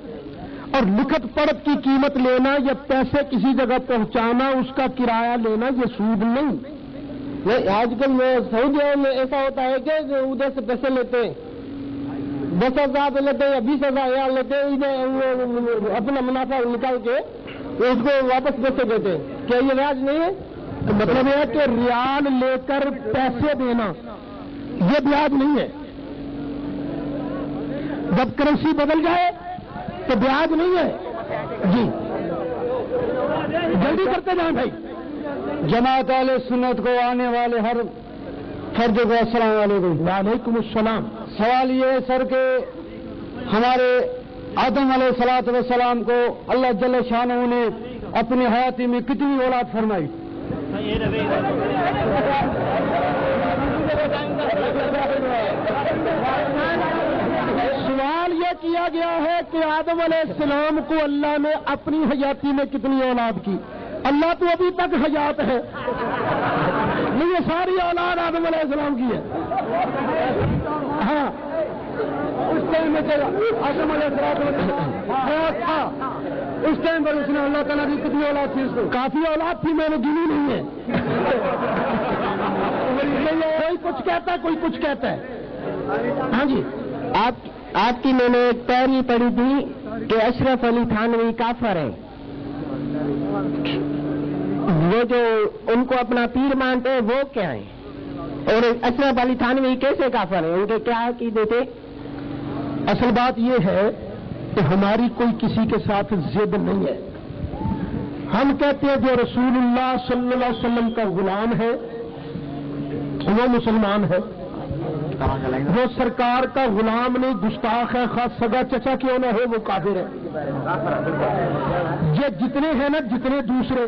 اور لکھت پڑھت کی قیمت لینا یا پیسے کسی جگہ پہنچانا اس کا کرایہ لینا یہ سود نہیں۔ آج کل سعودیہ میں ایسا ہوتا ہے کہ ادھر سے پیسے لیتے ہیں، 10,000 لیتے ہیں یا 20,000 لیتے ہیں، اپنا منافع نکال کے اس کو واپس پیسے دیتے ہیں، کیا یہ ریاض نہیں ہے؟ مطلب یہ ہے کہ ریال لے کر پیسے دینا یہ بیاج نہیں ہے۔ جب کرنسی بدل جائے تو بیاج نہیں ہے جی۔ جلدی کرتے جائیں بھائی۔ جماعت اہل سنت کو آنے والے ہر فرد کو السلام علیکم۔ وعلیکم السلام۔ سوال یہ ہے سر کہ ہمارے آدم علیہ الصلوۃ والسلام کو اللہ جل شانہ نے اپنی حیاتی میں کتنی اولاد فرمائی؟ سوال یہ کیا گیا ہے کہ آدم علیہ السلام کو اللہ نے اپنی حیاتی میں کتنی اولاد کی؟ اللہ تو ابھی تک حیات ہے، نہیں یہ ساری اولاد آدم علیہ السلام کی ہے۔ ہاں اس ٹائم میں آدم علیہ السلام حیات تھا، اس ٹائم پر اس نے اللہ تعالیٰ کی کتنی اولاد تھی؟ اس کو کافی اولاد تھی، میں نے گنی نہیں ہے۔ کوئی کچھ کہتا ہے، کوئی کچھ کہتا ہے۔ ہاں جی، آپ کی میں نے ایک پیری پڑھی تھی کہ اشرف علی تھانوی کافر ہیں، وہ جو ان کو اپنا پیر مانتے ہیں وہ کیا ہیں، اور اشرف علی تھانوی کیسے کافر ہیں، ان کے کیا عقیدے تھے؟ اصل بات یہ ہے کہ ہماری کوئی کسی کے ساتھ ضد نہیں ہے. ہم کہتے ہیں جو رسول اللہ صلی اللہ علیہ وسلم کا غلام ہے وہ مسلمان ہے. وہ سرکار کا غلام نہیں گستاخ ہے، خاص سگا چچا کیوں نہ ہو وہ کافر ہے. یہ جتنے ہیں نا، جتنے دوسرے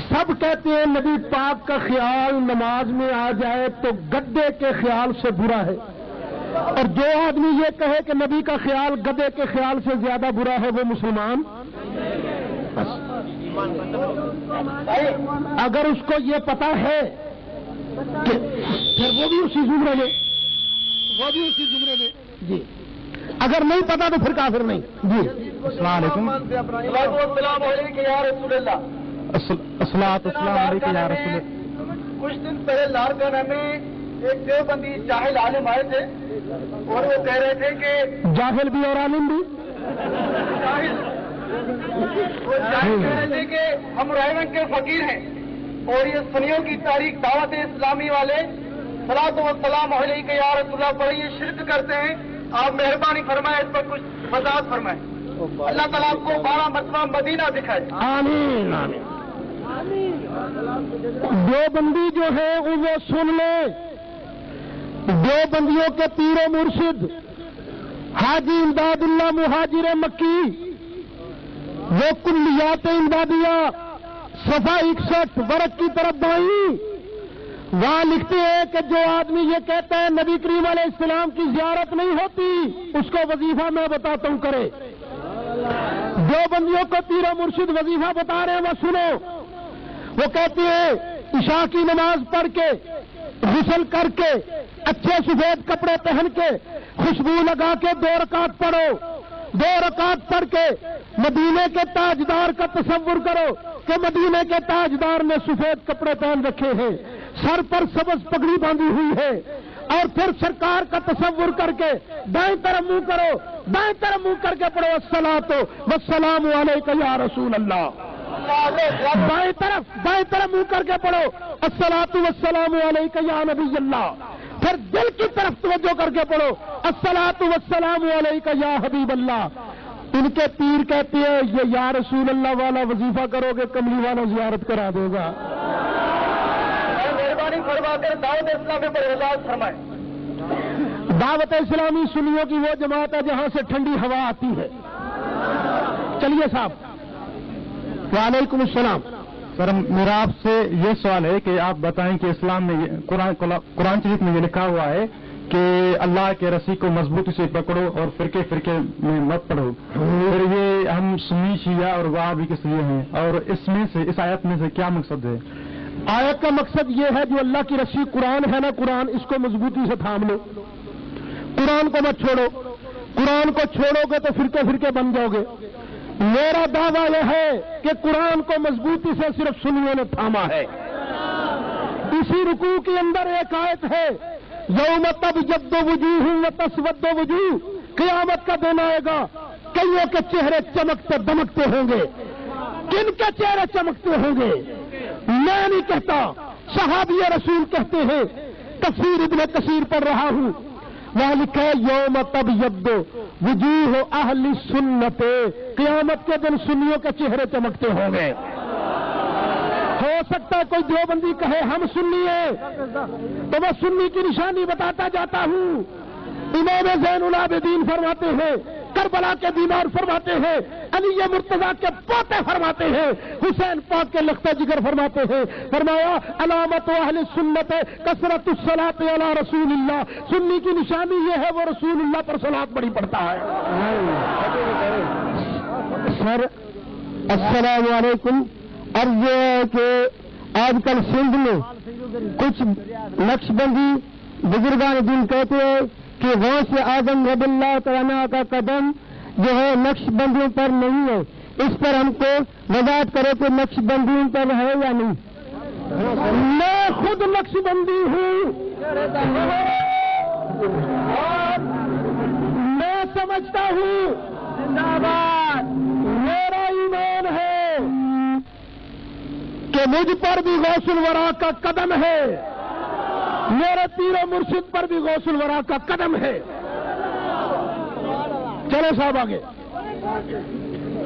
سب کہتے ہیں نبی پاک کا خیال نماز میں آ جائے تو گدے کے خیال سے برا ہے، اور جو آدمی یہ کہے کہ نبی کا خیال گدے کے خیال سے زیادہ برا ہے وہ مسلمان. اگر اس کو یہ پتا ہے کہ پھر وہ بھی اسی زمرے میں، جی. اگر نہیں پتا تو پھر کافر نہیں. جی السلام علیکم. السلام علیکم یا رسول اللہ. السلام علیکم یا رسول اللہ. کچھ دن پہلے لارکانہ میں ایک دیوبندی جاہل عالم آئے تھے اور وہ کہہ رہے تھے کہ جاہل بھی اور عالم بھی وہ جاہل کہہ رہے تھے کہ ہم رائے رنگ کے فقیر ہیں اور یہ سنیوں کی تاریخ دعوت اسلامی والے صلاۃ والسلام علیک یا رسول اللہ پر یہ شرک کرتے ہیں. آپ مہربانی فرمائیں اس پر کچھ وضاحت فرمائیں. اللہ تعالیٰ آپ کو 12 مرتبہ مدینہ دکھائے. آمین. دیوبندی جو ہے وہ سن لے. دیوبندیوں کے پیر و مرشد حاجی امداد اللہ مہاجر مکی وہ کلیات امدادیہ صفحہ 61 ورق کی طرف بائیں، وہاں لکھتے ہیں کہ جو آدمی یہ کہتا ہے نبی کریم علیہ السلام کی زیارت نہیں ہوتی اس کو وظیفہ میں بتاتا ہوں کرے. دیوبندیوں کو پیر و مرشد وظیفہ بتا رہے ہیں، وہ سنو. وہ کہتے ہیں عشاء کی نماز پڑھ کے غسل کر کے اچھے سفید کپڑے پہن کے خوشبو لگا کے 2 رکعت پڑھو. 2 رکعت پڑھ کے مدینے کے تاجدار کا تصور کرو کہ مدینے کے تاجدار نے سفید کپڑے پہن رکھے ہیں، سر پر سبز پگڑی باندھی ہوئی ہے، اور پھر سرکار کا تصور کر کے دائیں طرف منہ کرو، دائیں طرف منہ کر کے پڑھو الصلاۃ والسلام علیک یا رسول اللہ. بائیں طرف منہ کر کے پڑھو الصلاۃ والسلام علیک یا نبی اللہ. پھر دل کی طرف توجہ کر کے پڑھو الصلاۃ والسلام علیک یا حبیب اللہ. ان کے پیر کہتے ہیں یہ یا رسول اللہ والا وظیفہ کرو گے کملی والا زیارت کرا دے گا. مہربانی فرما کر دعوت اسلامی پر وضاحت فرمائیں. دعوت اسلامی سنیوں کی وہ جماعت ہے جہاں سے ٹھنڈی ہوا آتی ہے. چلیے صاحب. وعلیکم السلام. سر میرا آپ سے یہ سوال ہے کہ آپ بتائیں کہ اسلام میں قرآن شریف میں یہ لکھا ہوا ہے کہ اللہ کے رسی کو مضبوطی سے پکڑو اور فرقے میں مت پڑھو. پھر یہ ہم سنی شیعہ اور وہابی کس لیے ہیں، اور اس آیت میں سے کیا مقصد ہے؟ آیت کا مقصد یہ ہے جو اللہ کی رسی قرآن ہے نا، قرآن اس کو مضبوطی سے تھام لو. قرآن کو مت چھوڑو. قرآن کو چھوڑو گے تو فرقے بن جاؤ گے. میرا دعویٰ یہ ہے کہ قرآن کو مضبوطی سے صرف سنیوں نے تھاما ہے. اسی رکوع کے اندر ایک آیت ہے یوم تبیض وجوہ وتسود وجوہ. قیامت کا دن آئے گا، کئیوں کے چہرے چمکتے دمکتے ہوں گے. کن کے چہرے چمکتے ہوں گے؟ میں نہیں کہتا، صحابی رسول کہتے ہیں. تفسیر ابن کثیر پڑھ رہا ہوں، وہاں لکھا ہے یوم تبیض وجوہ اہل سنت. قیامت کے دن سنیوں کے چہرے چمکتے ہوں گے. ہو سکتا ہے کوئی دیوبندی کہے ہم سنی ہیں تو میں سنی کی نشانی بتاتا جاتا ہوں. امام زین العابدین فرماتے ہیں، کربلا کے بیمار فرماتے ہیں، علی مرتضیٰ کے پوتے فرماتے ہیں، حسین پاک کے لختہ جگر فرماتے ہیں. فرمایا علامت اہل سنت کثرت الصلاۃ علی رسول اللہ. سنی کی نشانی یہ ہے وہ رسول اللہ پر صلاۃ بڑی پڑتا ہے. سر السلام علیکم. عرض یہ ہے کہ آج کل سندھ میں کچھ نقش بندی بزرگان دین کہتے ہیں کہ غوث اعظم رضی اللہ تعالیٰ کا قدم جو ہے نقش بندیوں پر نہیں ہے. اس پر ہم کو وضاحت کرو کہ نقش بندیوں پر ہے یا نہیں. میں خود نقش بندی ہوں، میں سمجھتا ہوں، میرا ایمان ہے کہ مجھ پر بھی غوث الورا کا قدم ہے، میرے پیر و مرشد پر بھی غوث الورا کا قدم ہے. چلو صاحب آگے.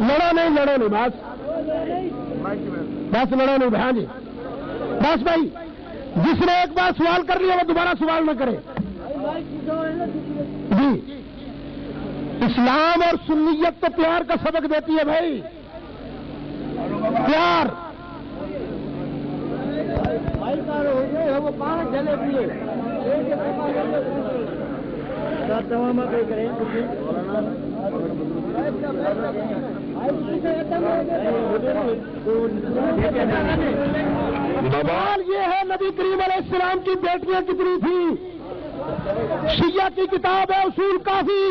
لڑا نہیں بس لڑا نہیں. ہاں جی بس بھائی، جس نے ایک بار سوال کر لیا وہ دوبارہ سوال نہ کرے. جی اسلام اور سنیت تو پیار کا سبق دیتی ہے بھائی، پیار. سوال یہ ہے نبی کریم علیہ السلام کی بیٹیاں کتنی تھی؟ شیعہ کی کتاب ہے اصول کافی،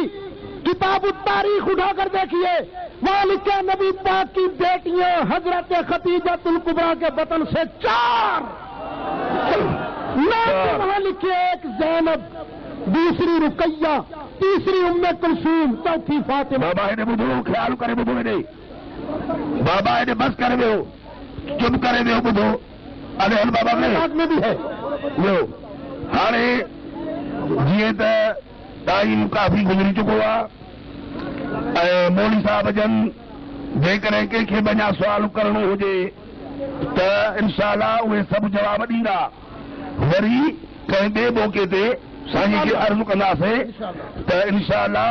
کتاب التاریخ اٹھا کر دیکھیے، وہاں لکھا نبی پاک کی بیٹیاں حضرت خدیجہ الکبریٰ کے بطن سے 4، وہاں لکھے ایک زینب، دوسری رقیہ، تیسری ام کلثوم، چوتھی فاطمہ. بابا نے بدھو خیال کرے بدھو نے بابا نے بس کرے وے ہو چپ کرے وے ہو بدھو. ارے ہل بابا نے میں بھی ہے لو ہانے جی ٹائم کافی گزری چکو ہے. مولوی صاحب جن جيڪڏهن ڪنهن کي بنا سوال ڪرڻو هجي ته انشاءالله اهي سڀ جواب ڏيندا. وری ڪنهن ٻئي موقعي تي ساñي کي عرض ڪنداسين ته انشاءالله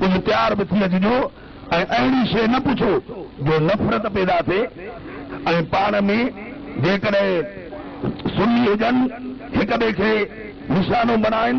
ڪجهه تيار به ٿي اچجو ۽ اهڙي شيء نه پڇو جو نفرت پیدا ٿئي ۽ پاڻ ۾ جيڪڏهن سني هجن هڪ ٻئي کي نشانو بنائن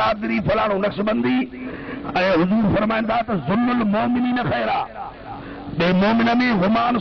قادری فلاڻو نقشبندي حضور فرمائندا تو ظلم المومنین خیرا بے مومن میں گمان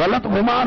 غلط گمان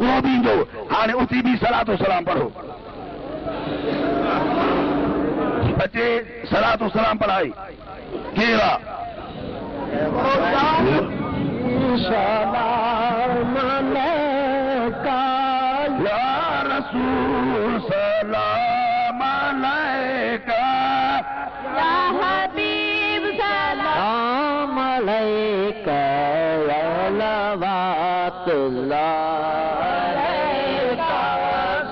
وہ بھی جو ہانے اسی بھی صلاۃ و سلام پڑھو بچے صلاۃ و سلام پڑھائی کیرا سلام علیکہ یا رسول سلام علیکہ یا حبیب سلام علیکہ یا صلوات اللہ علیکہ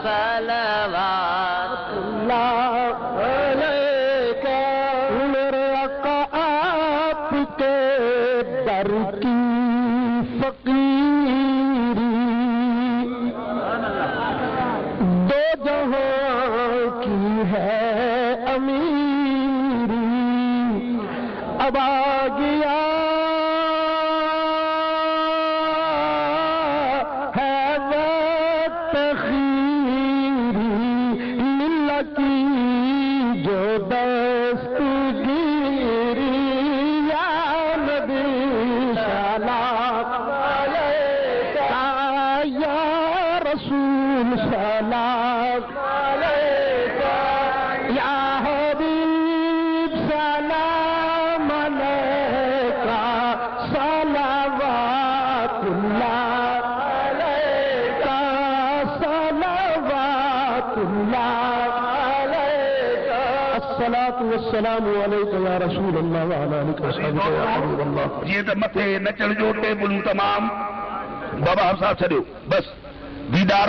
صلوات اللہ علیکہ میرے آقا آپ کے در کی فقیری دو جہاں کی ہے امیری اب آ گیا ہے وقت خیری للہ کی جو دستگیری یا نبی سلام علیکہ یا رسول سلام علیکہ یا حبیب سلام علیکہ صلوات اللہ علیکہ صلوات اللہ علیکہ الصلاۃ والسلام علیکہ یا رسول اللہ وعلی آلہ وصحبہ یا حبیب اللہ یہ تو متے نچل جو ٹیبلوں تمام بابا صاحب چھڈیو بس دیدار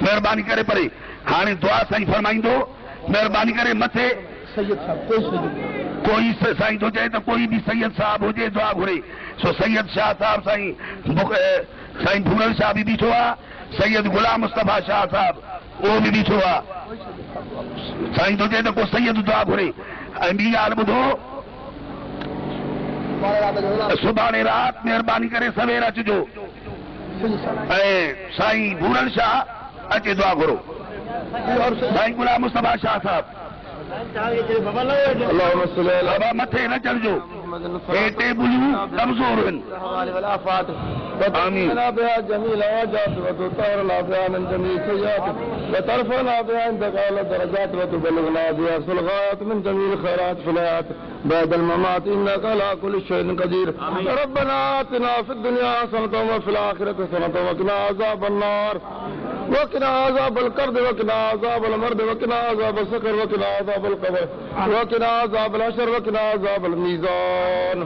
مہربانی کرے پڑے ہانے دعا سائیں فرمائیندو مہربانی کرے متے سید صاحب کوئی سید کوئی سائیں تو چاہے تو کوئی بھی سید صاحب ہو جائے دعا گھرے سو سید شاہ صاحب سائیں سائیں بھورل شاہ بھی بیٹھو آ سید غلام مصطفیٰ شاہ صاحب وہ بھی بیٹھو آ سائیں تو چاہے تو کوئی سید دعا گھرے بی حال بدھو صبح رات مہربانی کرے سویر اچجو سائیں بھورل شاہ اچے دعا گھرو سائیں غلام مصطفیٰ شاہ صاحب اللهم صل على بابا متھے نہ چل جو اے ٹیبلوں کمزور ہیں والافات آمین. بها جميع الحاجات وتطهرنا بها من جميع السيئات وترفعنا بها عندك اعلى الدرجات وتبلغنا بها الغايات من جميع الخيرات في الحياه بعد الممات انك على كل شيء قدير. ربنا آتنا في الدنيا حسنة وفي الآخرة حسنة وقنا عذاب النار وقنا عذاب القرد وقنا عذاب المرض وقنا عذاب السكر وقنا عذاب القبر وقنا عذاب الحشر وقنا عذاب الميزان.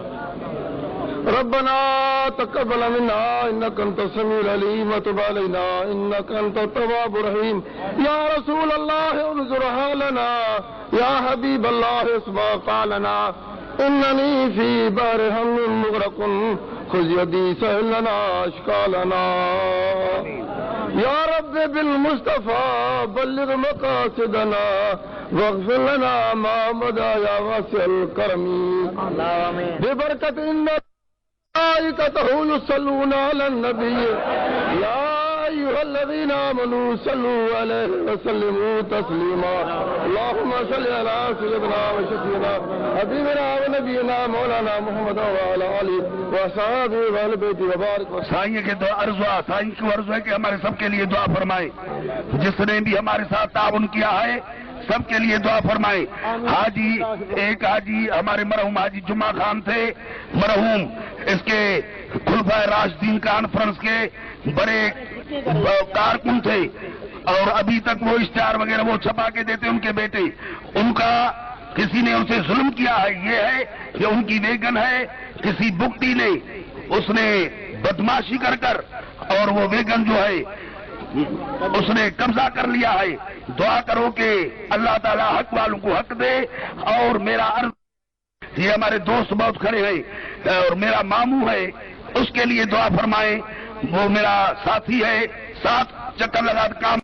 ربنا تقبل منا انك انت السميع العليم وتب علينا انك انت التواب الرحيم. يا رسول الله انظر حالنا يا حبيب الله اسمع قالنا انني في بحر هم مغرق خذ يدي سهل لنا اشكالنا. يا رب بالمصطفى بلغ مقاصدنا واغفر لنا ما مضى يا واسع الكرم. ببركة ان ملائكته يصلون على النبي يا أيها الذين آمنوا صلوا عليه وسلموا تسليما. اللهم صل على سيدنا وشفينا حبيبنا ونبينا مولانا محمد وعلى آله وصحبه وآل بيته وبارك وسلم. سائیں کے دعا عرض ہوا سائیں کو عرض ہے کہ ہمارے سب کے لیے دعا فرمائے جس نے بھی ہمارے ساتھ تعاون کیا ہے سب کے لیے دعا فرمائے. حاجی ایک حاجی ہمارے مرحوم حاجی جمعہ خان تھے مرحوم اس کے خلفائے راشدین کانفرنس کے بڑے کارکن تھے اور ابھی تک وہ اشتہار وغیرہ وہ چھپا کے دیتے ان کے بیٹے. ان کا کسی نے ان سے ظلم کیا ہے یہ ہے کہ ان کی ویگن ہے کسی بکٹی نے اس نے بدماشی کر اور وہ ویگن جو ہے اس نے قبضہ کر لیا ہے. دعا کرو کہ اللہ تعالیٰ حق والوں کو حق دے. اور میرا عرض یہ ہمارے دوست بہت کھڑے ہیں اور میرا ماموں ہے اس کے لیے دعا فرمائیں. وہ میرا ساتھی ہے 7 چکر لگا کام